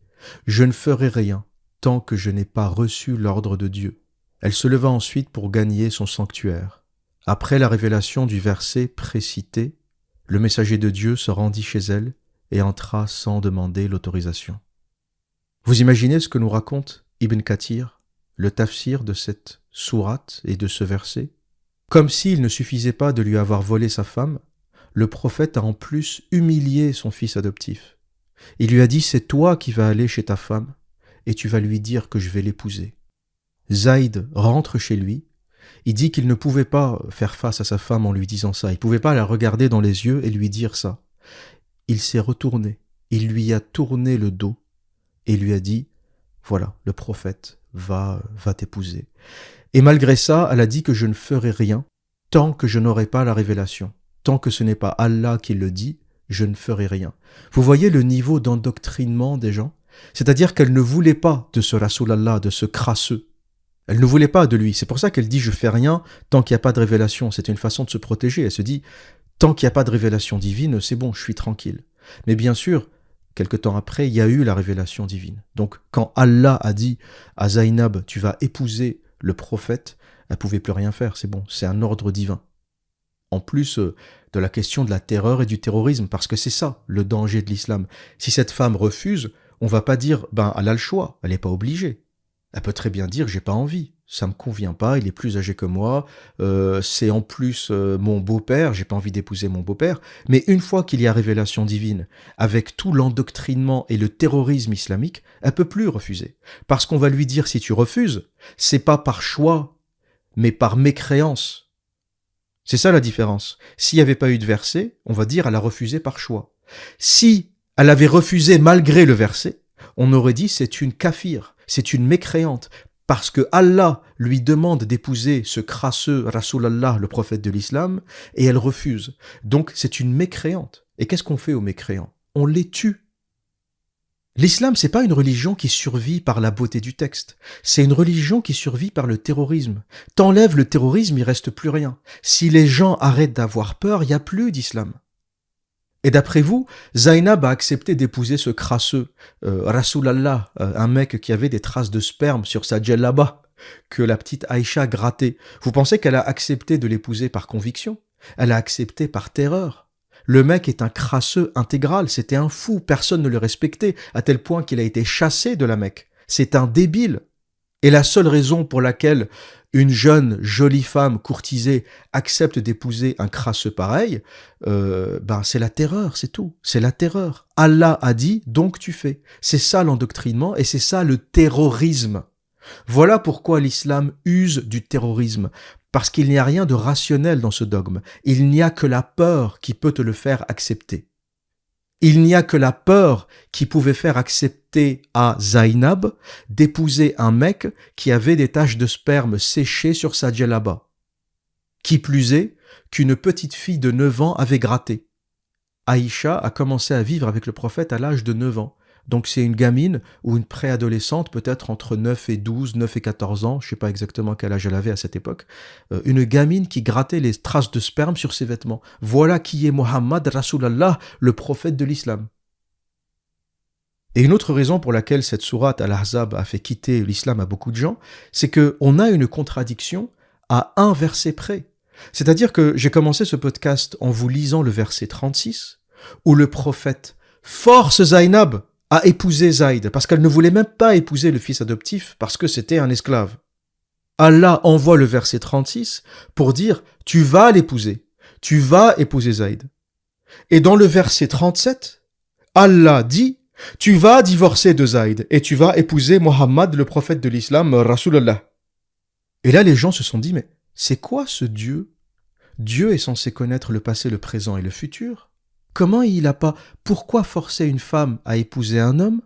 je ne ferai rien tant que je n'ai pas reçu l'ordre de Dieu. Elle se leva ensuite pour gagner son sanctuaire. Après la révélation du verset précité, le messager de Dieu se rendit chez elle et entra sans demander l'autorisation. Vous imaginez ce que nous raconte Ibn Kathir, le tafsir de cette sourate et de ce verset? Comme s'il ne suffisait pas de lui avoir volé sa femme, le prophète a en plus humilié son fils adoptif. Il lui a dit « C'est toi qui vas aller chez ta femme et tu vas lui dire que je vais l'épouser. » Zaïd rentre chez lui. Il dit qu'il ne pouvait pas faire face à sa femme en lui disant ça. Il ne pouvait pas la regarder dans les yeux et lui dire ça. Il s'est retourné. Il lui a tourné le dos et lui a dit « Voilà, le prophète va t'épouser. » Et malgré ça, elle a dit que je ne ferai rien tant que je n'aurai pas la révélation. Tant que ce n'est pas Allah qui le dit, je ne ferai rien. Vous voyez le niveau d'endoctrinement des gens? C'est-à-dire qu'elle ne voulait pas de ce Rasulallah, de ce crasseux. Elle ne voulait pas de lui. C'est pour ça qu'elle dit « je fais rien tant qu'il n'y a pas de révélation ». C'est une façon de se protéger. Elle se dit « tant qu'il n'y a pas de révélation divine, c'est bon, je suis tranquille ». Mais bien sûr, quelque temps après, il y a eu la révélation divine. Donc quand Allah a dit à Zainab « tu vas épouser le prophète », elle pouvait plus rien faire, c'est bon, c'est un ordre divin. En plus de la question de la terreur et du terrorisme, parce que c'est ça, le danger de l'islam. Si cette femme refuse, on va pas dire, elle a le choix, elle n'est pas obligée. Elle peut très bien dire, j'ai pas envie, ça me convient pas, il est plus âgé que moi, c'est en plus mon beau-père, j'ai pas envie d'épouser mon beau-père. Mais une fois qu'il y a révélation divine, avec tout l'endoctrinement et le terrorisme islamique, elle peut plus refuser. Parce qu'on va lui dire, si tu refuses, c'est pas par choix mais par mécréance. C'est ça la différence. S'il n'y avait pas eu de verset, on va dire elle a refusé par choix. Si elle avait refusé malgré le verset, on aurait dit c'est une kafir, c'est une mécréante, parce que Allah lui demande d'épouser ce crasseux Rasulallah, le prophète de l'islam, et elle refuse. Donc c'est une mécréante. Et qu'est-ce qu'on fait aux mécréants? On les tue. L'islam, c'est pas une religion qui survit par la beauté du texte. C'est une religion qui survit par le terrorisme. T'enlèves le terrorisme, il reste plus rien. Si les gens arrêtent d'avoir peur, il n'y a plus d'islam. Et d'après vous, Zainab a accepté d'épouser ce crasseux Rasulallah, un mec qui avait des traces de sperme sur sa djellaba, que la petite Aïcha grattait. Vous pensez qu'elle a accepté de l'épouser par conviction? Elle a accepté par terreur. Le mec est un crasseux intégral, c'était un fou, personne ne le respectait, à tel point qu'il a été chassé de la Mecque. C'est un débile. Et la seule raison pour laquelle une jeune, jolie femme courtisée accepte d'épouser un crasseux pareil, c'est la terreur, c'est tout. C'est la terreur. Allah a dit, donc tu fais. C'est ça l'endoctrinement et c'est ça le terrorisme. Voilà pourquoi l'islam use du terrorisme. Parce qu'il n'y a rien de rationnel dans ce dogme. Il n'y a que la peur qui peut te le faire accepter. Il n'y a que la peur qui pouvait faire accepter à Zainab d'épouser un mec qui avait des taches de sperme séchées sur sa djellaba. Qui plus est, qu'une petite fille de 9 ans avait gratté. Aïcha a commencé à vivre avec le prophète à l'âge de 9 ans. Donc c'est une gamine ou une préadolescente, peut-être entre 9 et 12, 9 et 14 ans, je ne sais pas exactement quel âge elle avait à cette époque, une gamine qui grattait les traces de sperme sur ses vêtements. Voilà qui est Mohammed Rasulallah, le prophète de l'islam. Et une autre raison pour laquelle cette sourate Al-Ahzab a fait quitter l'islam à beaucoup de gens, c'est qu'on a une contradiction à un verset près. C'est-à-dire que j'ai commencé ce podcast en vous lisant le verset 36, où le prophète force Zainab à épouser Zaïd, parce qu'elle ne voulait même pas épouser le fils adoptif, parce que c'était un esclave. Allah envoie le verset 36 pour dire « Tu vas l'épouser, tu vas épouser Zaïd ». Et dans le verset 37, Allah dit « Tu vas divorcer de Zaïd et tu vas épouser Mohammed, le prophète de l'islam, Rasulallah ». Et là, les gens se sont dit « Mais c'est quoi ce Dieu ? Dieu est censé connaître le passé, le présent et le futur. Comment il a pas... Pourquoi forcer une femme à épouser un homme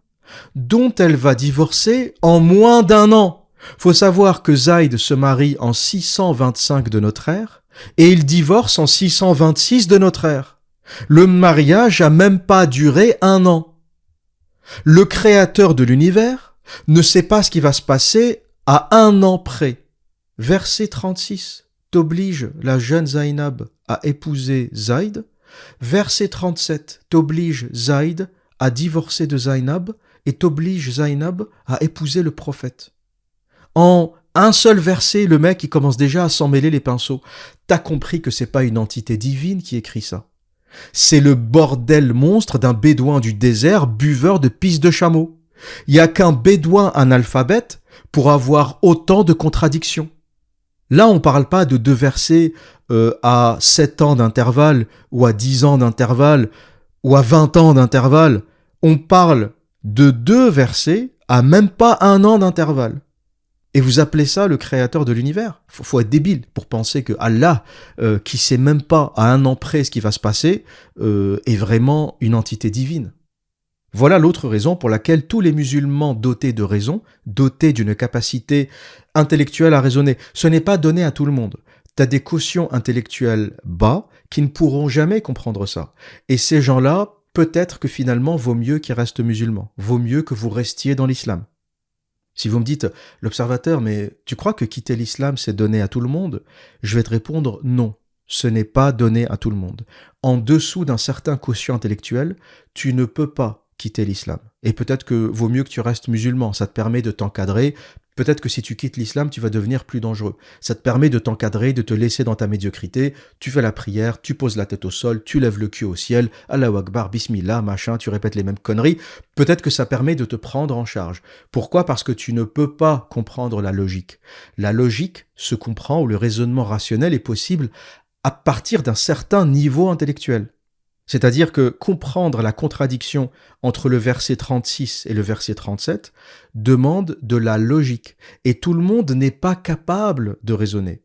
dont elle va divorcer en moins d'1 an? Faut savoir que Zaïd se marie en 625 de notre ère et il divorce en 626 de notre ère. Le mariage a même pas duré 1 an. Le créateur de l'univers ne sait pas ce qui va se passer à 1 an près. Verset 36 t'oblige la jeune Zainab à épouser Zaïd. Verset 37 t'oblige Zaïd à divorcer de Zainab et t'oblige Zainab à épouser le prophète. En un seul verset, le mec il commence déjà à s'en mêler les pinceaux. T'as compris que c'est pas une entité divine qui écrit ça. C'est le bordel monstre d'un bédouin du désert buveur de pisse de chameau. Il y a qu'un bédouin analphabète pour avoir autant de contradictions. Là, on parle pas de 2 versets à 7 ans d'intervalle, ou à 10 ans d'intervalle, ou à 20 ans d'intervalle. On parle de 2 versets à même pas 1 an d'intervalle. Et vous appelez ça le créateur de l'univers? Faut être débile pour penser que Allah, qui sait même pas à 1 an près ce qui va se passer, est vraiment une entité divine. Voilà l'autre raison pour laquelle tous les musulmans dotés de raison, dotés d'une capacité intellectuelle à raisonner, ce n'est pas donné à tout le monde. T'as des quotients intellectuels bas qui ne pourront jamais comprendre ça. Et ces gens-là, peut-être que finalement, vaut mieux qu'ils restent musulmans. Vaut mieux que vous restiez dans l'islam. Si vous me dites, l'observateur, mais tu crois que quitter l'islam, c'est donné à tout le monde? Je vais te répondre non. Ce n'est pas donné à tout le monde. En dessous d'un certain quotient intellectuel, tu ne peux pas quitter l'islam. Et peut-être que vaut mieux que tu restes musulman, ça te permet de t'encadrer. Peut-être que si tu quittes l'islam, tu vas devenir plus dangereux. Ça te permet de t'encadrer, de te laisser dans ta médiocrité. Tu fais la prière, tu poses la tête au sol, tu lèves le cul au ciel, Allahu Akbar, Bismillah, machin, tu répètes les mêmes conneries. Peut-être que ça permet de te prendre en charge. Pourquoi? Parce que tu ne peux pas comprendre la logique. La logique se comprend, ou le raisonnement rationnel est possible à partir d'un certain niveau intellectuel. C'est-à-dire que comprendre la contradiction entre le verset 36 et le verset 37 demande de la logique. Et tout le monde n'est pas capable de raisonner.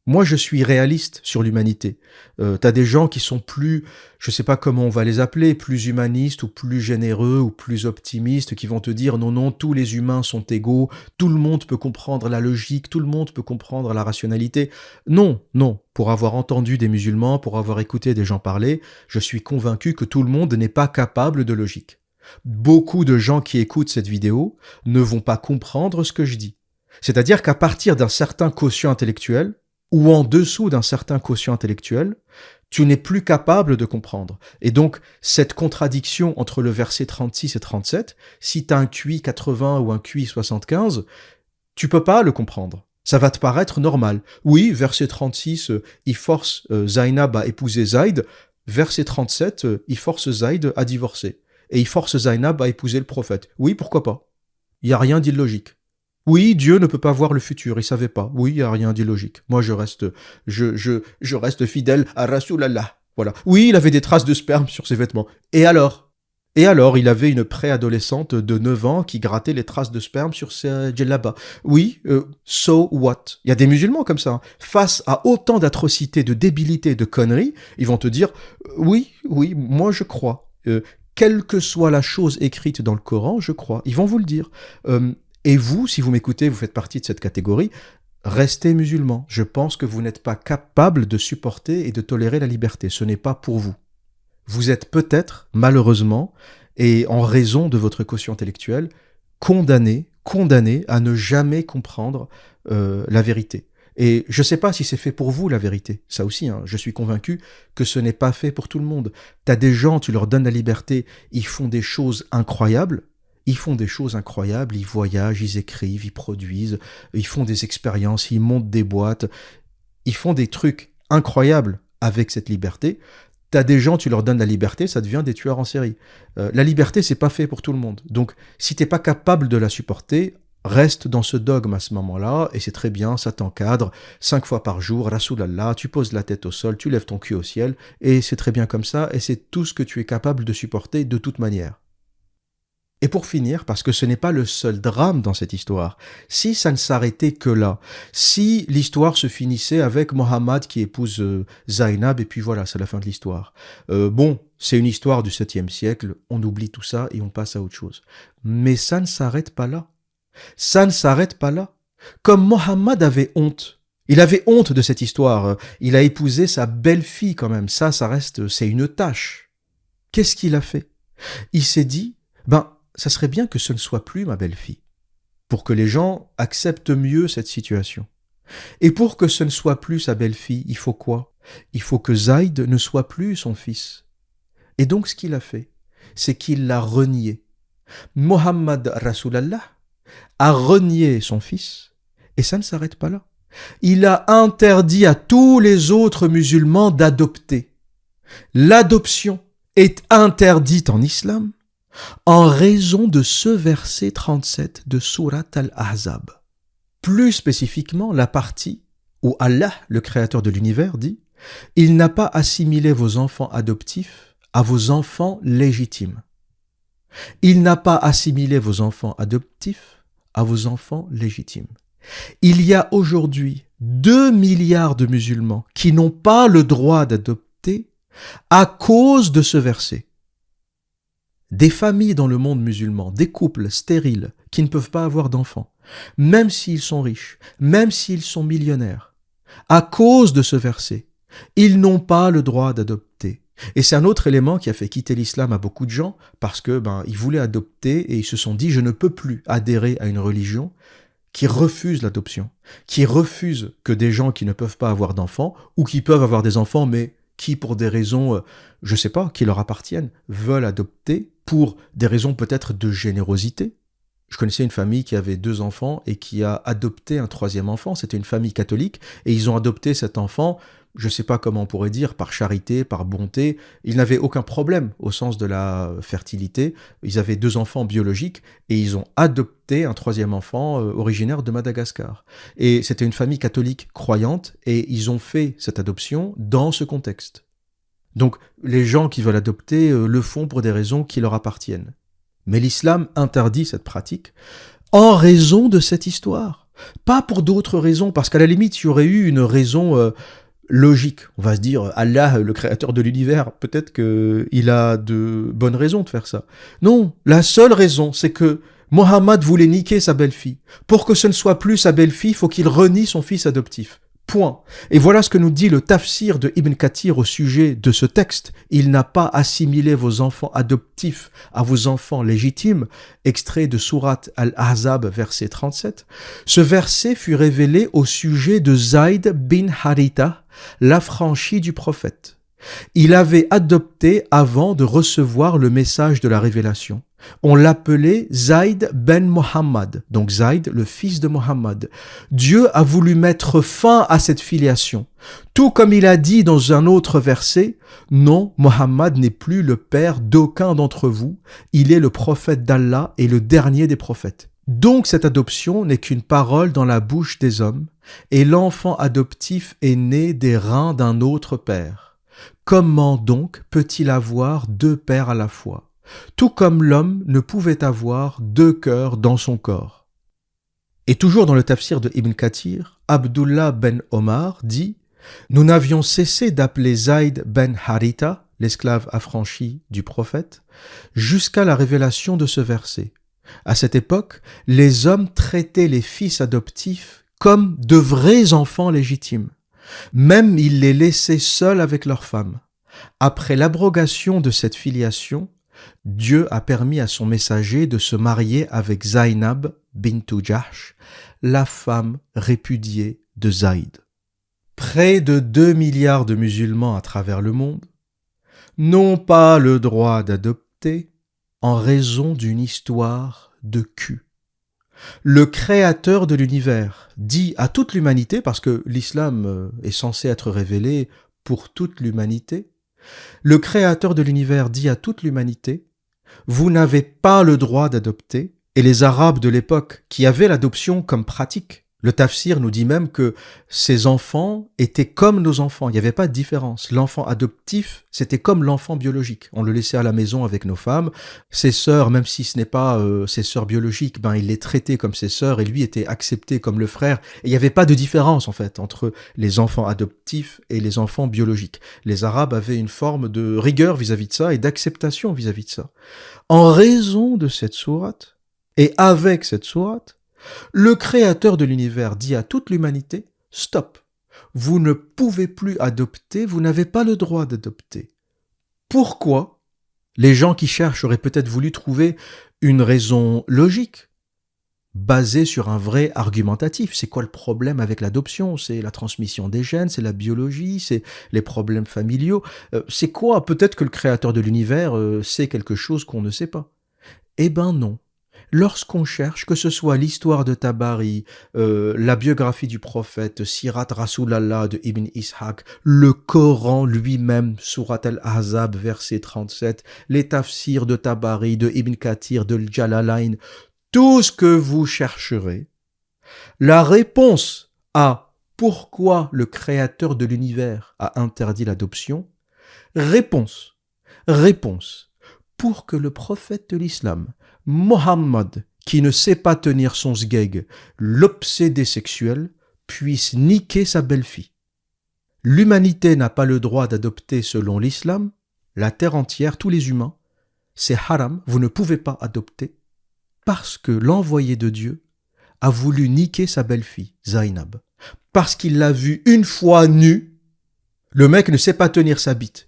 Moi, je suis réaliste sur l'humanité. T'as des gens qui sont plus, je sais pas comment on va les appeler, plus humanistes ou plus généreux ou plus optimistes, qui vont te dire non, non, tous les humains sont égaux, tout le monde peut comprendre la logique, tout le monde peut comprendre la rationalité. Non, non. Pour avoir entendu des musulmans, pour avoir écouté des gens parler, je suis convaincu que tout le monde n'est pas capable de logique. Beaucoup de gens qui écoutent cette vidéo ne vont pas comprendre ce que je dis. C'est-à-dire qu'à partir d'un certain quotient intellectuel, ou en dessous d'un certain quotient intellectuel, tu n'es plus capable de comprendre. Et donc, cette contradiction entre le verset 36 et 37, si tu as un QI 80 ou un QI 75, tu peux pas le comprendre. Ça va te paraître normal. Oui, verset 36, il force Zainab à épouser Zayd. Verset 37, il force Zayd à divorcer. Et il force Zainab à épouser le prophète. Oui, pourquoi pas? Il n'y a rien d'illogique. Oui, Dieu ne peut pas voir le futur, il savait pas. Oui, il n'y a rien d'illogique. Moi, je reste fidèle à Rasulallah. Voilà. Oui, il avait des traces de sperme sur ses vêtements. Et alors? Et alors, il avait une préadolescente de 9 ans qui grattait les traces de sperme sur ses djellabas. Oui, so what? Il y a des musulmans comme ça. Hein. Face à autant d'atrocités, de débilités, de conneries, ils vont te dire, oui, moi je crois. Quelle que soit la chose écrite dans le Coran, je crois. Ils vont vous le dire. Et vous, si vous m'écoutez, vous faites partie de cette catégorie, restez musulman. Je pense que vous n'êtes pas capable de supporter et de tolérer la liberté. Ce n'est pas pour vous. Vous êtes peut-être, malheureusement, et en raison de votre quotient intellectuel, condamné à ne jamais comprendre la vérité. Et je ne sais pas si c'est fait pour vous, la vérité. Ça aussi, hein, je suis convaincu que ce n'est pas fait pour tout le monde. T'as des gens, tu leur donnes la liberté, ils font des choses incroyables. Ils voyagent, ils écrivent, ils produisent, ils font des expériences, ils montent des boîtes, ils font des trucs incroyables avec cette liberté. T'as des gens, tu leur donnes la liberté, ça devient des tueurs en série. La liberté, c'est pas fait pour tout le monde. Donc, si t'es pas capable de la supporter, reste dans ce dogme à ce moment-là, et c'est très bien, ça t'encadre. 5 fois par jour, Rasulallah, tu poses la tête au sol, tu lèves ton cul au ciel, et c'est très bien comme ça, et c'est tout ce que tu es capable de supporter de toute manière. Et pour finir, parce que ce n'est pas le seul drame dans cette histoire, si ça ne s'arrêtait que là, si l'histoire se finissait avec Mohammed qui épouse Zainab, et puis voilà, c'est la fin de l'histoire. Bon, c'est une histoire du 7e siècle, on oublie tout ça et on passe à autre chose. Mais ça ne s'arrête pas là. Ça ne s'arrête pas là. Comme Mohammed avait honte. Il avait honte de cette histoire. Il a épousé sa belle-fille quand même. Ça reste, c'est une tâche. Qu'est-ce qu'il a fait? Il s'est dit, ça serait bien que ce ne soit plus ma belle-fille, pour que les gens acceptent mieux cette situation. Et pour que ce ne soit plus sa belle-fille, il faut quoi? Il faut que Zayd ne soit plus son fils. Et donc ce qu'il a fait, c'est qu'il l'a renié. Mohammed Rasulallah a renié son fils, et ça ne s'arrête pas là. Il a interdit à tous les autres musulmans d'adopter. L'adoption est interdite en islam, en raison de ce verset 37 de Surat Al-Ahzab. Plus spécifiquement, la partie où Allah, le créateur de l'univers, dit « Il n'a pas assimilé vos enfants adoptifs à vos enfants légitimes. » Il n'a pas assimilé vos enfants adoptifs à vos enfants légitimes. Il y a aujourd'hui 2 milliards de musulmans qui n'ont pas le droit d'adopter à cause de ce verset. Des familles dans le monde musulman, des couples stériles qui ne peuvent pas avoir d'enfants, même s'ils sont riches, même s'ils sont millionnaires, à cause de ce verset, ils n'ont pas le droit d'adopter. Et c'est un autre élément qui a fait quitter l'islam à beaucoup de gens parce que ils voulaient adopter et ils se sont dit je ne peux plus adhérer à une religion qui refuse l'adoption, qui refuse que des gens qui ne peuvent pas avoir d'enfants ou qui peuvent avoir des enfants mais qui pour des raisons, je sais pas, qui leur appartiennent, veulent adopter pour des raisons peut-être de générosité. Je connaissais une famille qui avait 2 enfants et qui a adopté un 3e enfant. C'était une famille catholique et ils ont adopté cet enfant, je ne sais pas comment on pourrait dire, par charité, par bonté. Ils n'avaient aucun problème au sens de la fertilité. Ils avaient 2 enfants biologiques et ils ont adopté un 3e enfant originaire de Madagascar. Et c'était une famille catholique croyante et ils ont fait cette adoption dans ce contexte. Donc les gens qui veulent adopter le font pour des raisons qui leur appartiennent. Mais l'islam interdit cette pratique en raison de cette histoire. Pas pour d'autres raisons, parce qu'à la limite, il y aurait eu une raison logique. On va se dire, Allah, le créateur de l'univers, peut-être qu'il a de bonnes raisons de faire ça. Non, la seule raison, c'est que Mohammed voulait niquer sa belle-fille. Pour que ce ne soit plus sa belle-fille, il faut qu'il renie son fils adoptif. Point. Et voilà ce que nous dit le tafsir de Ibn Kathir au sujet de ce texte. Il n'a pas assimilé vos enfants adoptifs à vos enfants légitimes, extrait de Sourate Al-Ahzab, verset 37. Ce verset fut révélé au sujet de Zayd bin Haritha, l'affranchi du prophète. Il avait adopté avant de recevoir le message de la révélation. On l'appelait Zayd ben Mohammed, donc Zayd, le fils de Mohammed. Dieu a voulu mettre fin à cette filiation. Tout comme il a dit dans un autre verset, « Non, Mohammed n'est plus le père d'aucun d'entre vous, il est le prophète d'Allah et le dernier des prophètes. » Donc cette adoption n'est qu'une parole dans la bouche des hommes, et l'enfant adoptif est né des reins d'un autre père. Comment donc peut-il avoir deux pères à la fois ? Tout comme l'homme ne pouvait avoir deux cœurs dans son corps. Et toujours dans le tafsir de Ibn Kathir, Abdullah ben Omar dit « Nous n'avions cessé d'appeler Zayd ben Haritha, l'esclave affranchi du prophète, jusqu'à la révélation de ce verset. À cette époque, les hommes traitaient les fils adoptifs comme de vrais enfants légitimes. Même ils les laissaient seuls avec leurs femmes. Après l'abrogation de cette filiation, Dieu a permis à son messager de se marier avec Zainab bintu Jahsh, la femme répudiée de Zayd. Près de 2 milliards de musulmans à travers le monde n'ont pas le droit d'adopter en raison d'une histoire de cul. Le créateur de l'univers dit à toute l'humanité, parce que l'islam est censé être révélé pour toute l'humanité, le créateur de l'univers dit à toute l'humanité, vous n'avez pas le droit d'adopter, et les Arabes de l'époque qui avaient l'adoption comme pratique, le tafsir nous dit même que ces enfants étaient comme nos enfants, il n'y avait pas de différence. L'enfant adoptif, c'était comme l'enfant biologique. On le laissait à la maison avec nos femmes. Ses sœurs, même si ce n'est pas ses sœurs biologiques, il les traitait comme ses sœurs et lui était accepté comme le frère. Et il n'y avait pas de différence en fait entre les enfants adoptifs et les enfants biologiques. Les Arabes avaient une forme de rigueur vis-à-vis de ça et d'acceptation vis-à-vis de ça. En raison de cette sourate, et avec cette sourate, le créateur de l'univers dit à toute l'humanité, stop, vous ne pouvez plus adopter, vous n'avez pas le droit d'adopter. Pourquoi ? Les gens qui cherchent auraient peut-être voulu trouver une raison logique, basée sur un vrai argumentatif. C'est quoi le problème avec l'adoption ? C'est la transmission des gènes, c'est la biologie, c'est les problèmes familiaux. C'est quoi ? Peut-être que le créateur de l'univers sait quelque chose qu'on ne sait pas. Eh ben non. Lorsqu'on cherche, que ce soit l'histoire de Tabari, la biographie du prophète, Sirat Rasulallah de Ibn Ishaq, le Coran lui-même, Surat Al-Ahzab, verset 37, les tafsirs de Tabari, de Ibn Kathir, de Jalalain, tout ce que vous chercherez, la réponse à pourquoi le créateur de l'univers a interdit l'adoption, réponse, pour que le prophète de l'islam, Mohammed, qui ne sait pas tenir son sgeg, l'obsédé sexuel, puisse niquer sa belle-fille. L'humanité n'a pas le droit d'adopter selon l'islam, la terre entière, tous les humains, c'est haram, vous ne pouvez pas adopter, parce que l'envoyé de Dieu a voulu niquer sa belle-fille, Zainab, parce qu'il l'a vue une fois nue, le mec ne sait pas tenir sa bite.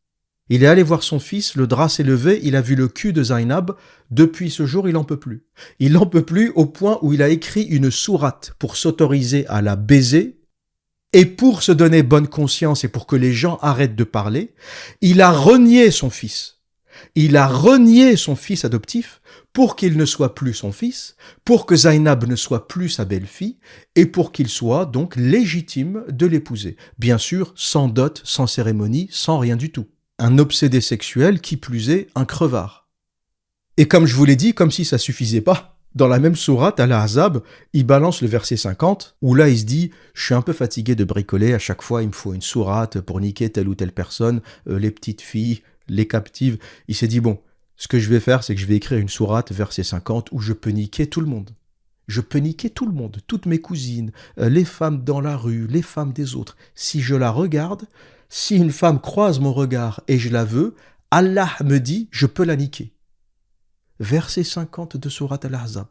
Il est allé voir son fils, le drap s'est levé, il a vu le cul de Zainab. Depuis ce jour, il n'en peut plus. Il n'en peut plus au point où il a écrit une sourate pour s'autoriser à la baiser. Et pour se donner bonne conscience et pour que les gens arrêtent de parler, il a renié son fils. Il a renié son fils adoptif pour qu'il ne soit plus son fils, pour que Zainab ne soit plus sa belle-fille et pour qu'il soit donc légitime de l'épouser. Bien sûr, sans dot, sans cérémonie, sans rien du tout. Un obsédé sexuel, qui plus est, un crevard. Et comme je vous l'ai dit, comme si ça suffisait pas, dans la même sourate, Al-Ahzab, il balance le verset 50, où là il se dit « Je suis un peu fatigué de bricoler, à chaque fois il me faut une sourate pour niquer telle ou telle personne, les petites filles, les captives. » Il s'est dit « Bon, ce que je vais faire, c'est que je vais écrire une sourate, verset 50, où je peux niquer tout le monde. Je peux niquer tout le monde, toutes mes cousines, les femmes dans la rue, les femmes des autres. Si je la regarde, si une femme croise mon regard et je la veux, Allah me dit, je peux la niquer. Verset 50 de Sourate Al-Ahzab.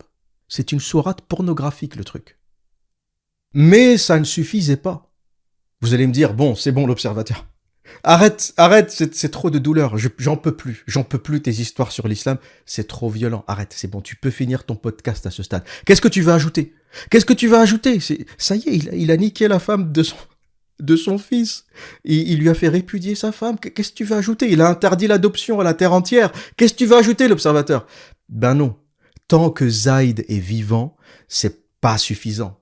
C'est une sourate pornographique, le truc. Mais ça ne suffisait pas. Vous allez me dire, bon, c'est bon l'observateur. Arrête, c'est trop de douleur, j'en peux plus tes histoires sur l'islam, c'est trop violent, arrête, c'est bon, tu peux finir ton podcast à ce stade. Qu'est-ce que tu vas ajouter? Ça y est, il a niqué la femme de son fils, il lui a fait répudier sa femme, qu'est-ce que tu vas ajouter? Il a interdit l'adoption à la terre entière, qu'est-ce que tu vas ajouter, l'observateur? Ben non, tant que Zaïd est vivant, c'est pas suffisant.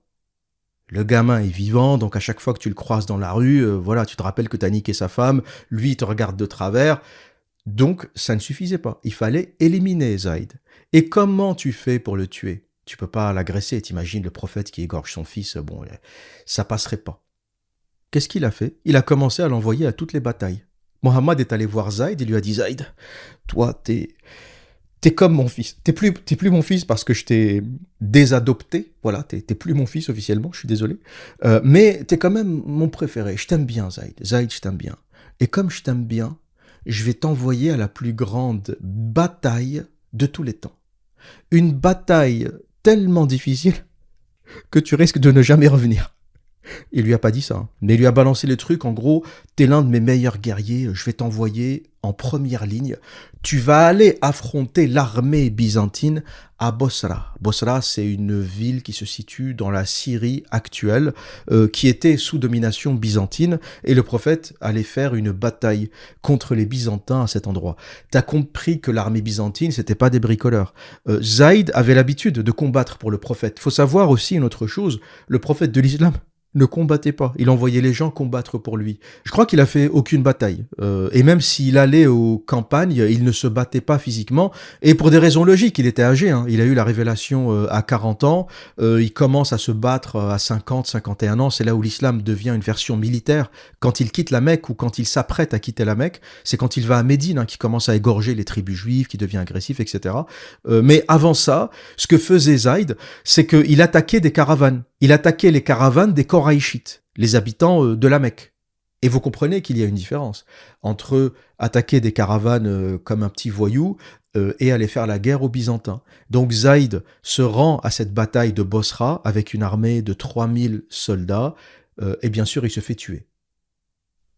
Le gamin est vivant, donc à chaque fois que tu le croises dans la rue, voilà, tu te rappelles que t'as niqué sa femme, lui il te regarde de travers, donc ça ne suffisait pas. Il fallait éliminer Zaïd. Et comment tu fais pour le tuer? Tu peux pas l'agresser, t'imagines le prophète qui égorge son fils, bon, ça passerait pas. Qu'est-ce qu'il a fait? Il a commencé à l'envoyer à toutes les batailles. Mohammed est allé voir Zaïd et lui a dit, Zaïd, toi t'es comme mon fils. T'es plus mon fils parce que je t'ai désadopté. Voilà, t'es plus mon fils officiellement, je suis désolé. Mais t'es quand même mon préféré. Je t'aime bien, Zaïd. Zaïd, je t'aime bien. Et comme je t'aime bien, je vais t'envoyer à la plus grande bataille de tous les temps. Une bataille tellement difficile que tu risques de ne jamais revenir. Il lui a pas dit ça, hein. Mais il lui a balancé les trucs, en gros, t'es l'un de mes meilleurs guerriers, je vais t'envoyer en première ligne, tu vas aller affronter l'armée byzantine à Bosra. Bosra, c'est une ville qui se situe dans la Syrie actuelle, qui était sous domination byzantine, et le prophète allait faire une bataille contre les Byzantins à cet endroit. T'as compris que l'armée byzantine, c'était pas des bricoleurs. Zaïd avait l'habitude de combattre pour le prophète. Faut savoir aussi une autre chose, le prophète de l'islam ne combattait pas. Il envoyait les gens combattre pour lui. Je crois qu'il a fait aucune bataille. Et même s'il allait aux campagnes, il ne se battait pas physiquement. Et pour des raisons logiques, il était âgé. Hein. Il a eu la révélation à 40 ans. Il commence à se battre à 50, 51 ans. C'est là où l'islam devient une version militaire. Quand il quitte la Mecque ou quand il s'apprête à quitter la Mecque, c'est quand il va à Médine, hein, qu'il commence à égorger les tribus juives, qui devient agressif, etc. Mais avant ça, ce que faisait Zaïd, c'est qu'il attaquait des caravanes. Il attaquait les caravanes des Koraïchites, les habitants de la Mecque. Et vous comprenez qu'il y a une différence entre attaquer des caravanes comme un petit voyou et aller faire la guerre aux Byzantins. Donc Zaïd se rend à cette bataille de Bosra avec une armée de 3000 soldats et bien sûr il se fait tuer.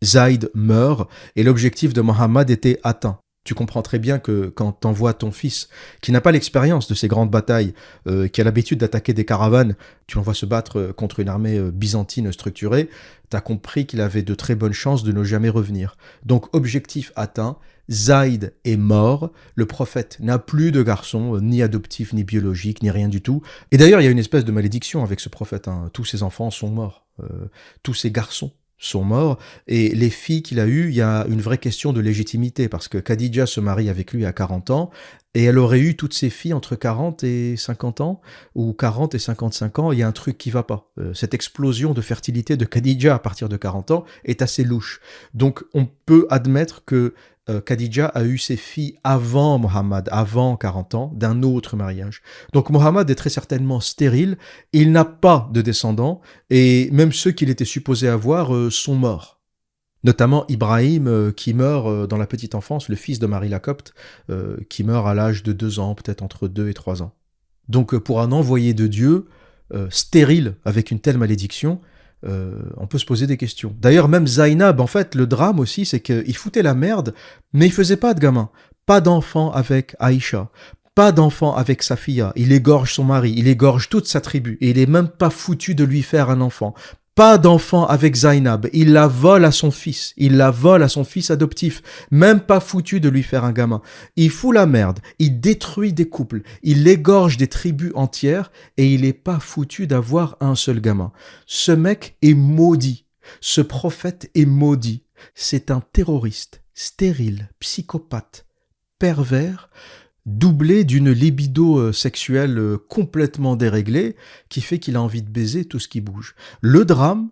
Zaïd meurt et l'objectif de Mohammed était atteint. Tu comprends très bien que quand t'envoies ton fils, qui n'a pas l'expérience de ces grandes batailles, qui a l'habitude d'attaquer des caravanes, tu l'envoies se battre contre une armée byzantine structurée, t'as compris qu'il avait de très bonnes chances de ne jamais revenir. Donc, objectif atteint, Zaïd est mort, le prophète n'a plus de garçon, ni adoptif, ni biologique, ni rien du tout. Et d'ailleurs, il y a une espèce de malédiction avec ce prophète, hein. Tous ses enfants sont morts, tous ses garçons sont morts, et les filles qu'il a eues, il y a une vraie question de légitimité, parce que Khadija se marie avec lui à 40 ans, et elle aurait eu toutes ses filles entre 40 et 50 ans, ou 40 et 55 ans, il y a un truc qui va pas. Cette explosion de fertilité de Khadija à partir de 40 ans est assez louche. Donc on peut admettre que Khadija a eu ses filles avant Mohammed, avant 40 ans, d'un autre mariage. Donc Mohammed est très certainement stérile, il n'a pas de descendants, et même ceux qu'il était supposé avoir sont morts. Notamment Ibrahim, qui meurt dans la petite enfance, le fils de Marie la Copte, qui meurt à l'âge de 2 ans, peut-être entre 2 et 3 ans. Donc pour un envoyé de Dieu, stérile, avec une telle malédiction, on peut se poser des questions. D'ailleurs, même Zainab, en fait, le drame aussi, c'est qu'il foutait la merde, mais il faisait pas de gamin. Pas d'enfant avec Aïcha, pas d'enfant avec Safiya. Il égorge son mari, il égorge toute sa tribu, et il est même pas foutu de lui faire un enfant. Pas d'enfant avec Zainab, il la vole à son fils, adoptif, même pas foutu de lui faire un gamin. Il fout la merde, il détruit des couples, il égorge des tribus entières et il est pas foutu d'avoir un seul gamin. Ce mec est maudit, ce prophète est maudit. C'est un terroriste, stérile, psychopathe, pervers, doublé d'une libido sexuelle complètement déréglée, qui fait qu'il a envie de baiser tout ce qui bouge. Le drame,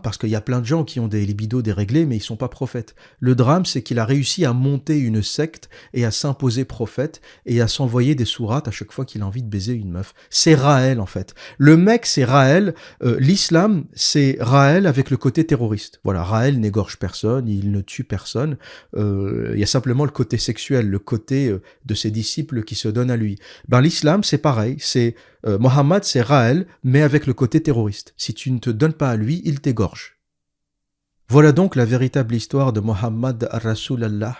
parce qu'il y a plein de gens qui ont des libidos déréglés, mais ils sont pas prophètes. Le drame, c'est qu'il a réussi à monter une secte et à s'imposer prophète et à s'envoyer des sourates à chaque fois qu'il a envie de baiser une meuf. C'est Raël, en fait. Le mec, c'est Raël. L'islam, c'est Raël avec le côté terroriste. Voilà, Raël n'égorge personne, il ne tue personne. Il y a simplement le côté sexuel, le côté de ses disciples qui se donnent à lui. Ben, l'islam, c'est pareil. C'est Mohammed, c'est Raël, mais avec le côté terroriste. Si tu ne te donnes pas à lui, il t'égorge. Voilà donc la véritable histoire de Mohammed ar-Rasulallah.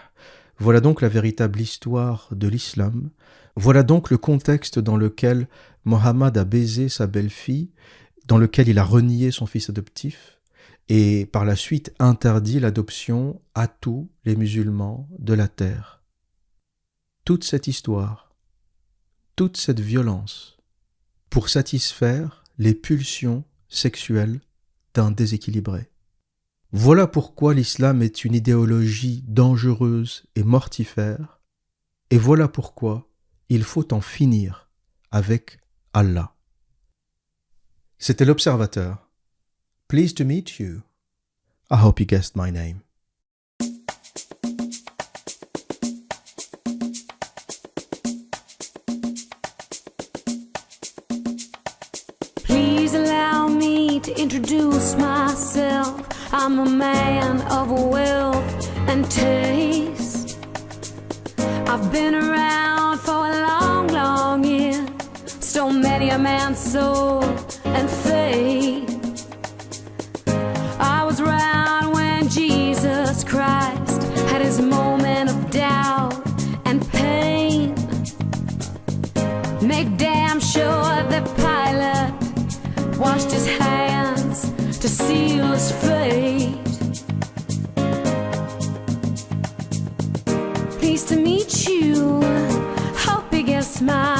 Voilà donc la véritable histoire de l'islam. Voilà donc le contexte dans lequel Mohammed a baisé sa belle-fille, dans lequel il a renié son fils adoptif, et par la suite interdit l'adoption à tous les musulmans de la terre. Toute cette histoire, toute cette violence, pour satisfaire les pulsions sexuelles d'un déséquilibré. Voilà pourquoi l'islam est une idéologie dangereuse et mortifère, et voilà pourquoi il faut en finir avec Allah. C'était l'Observateur. Pleased to meet you. I hope you guessed my name. Please allow me to introduce myself. I'm a man of wealth and taste. I've been around for a long, long year. Stole many a man's soul and faith. I was around when Jesus Christ had his moment of doubt and pain. Make damn sure that Pilate washed his hands to seal his fate. Pleased to meet you, hope you guess my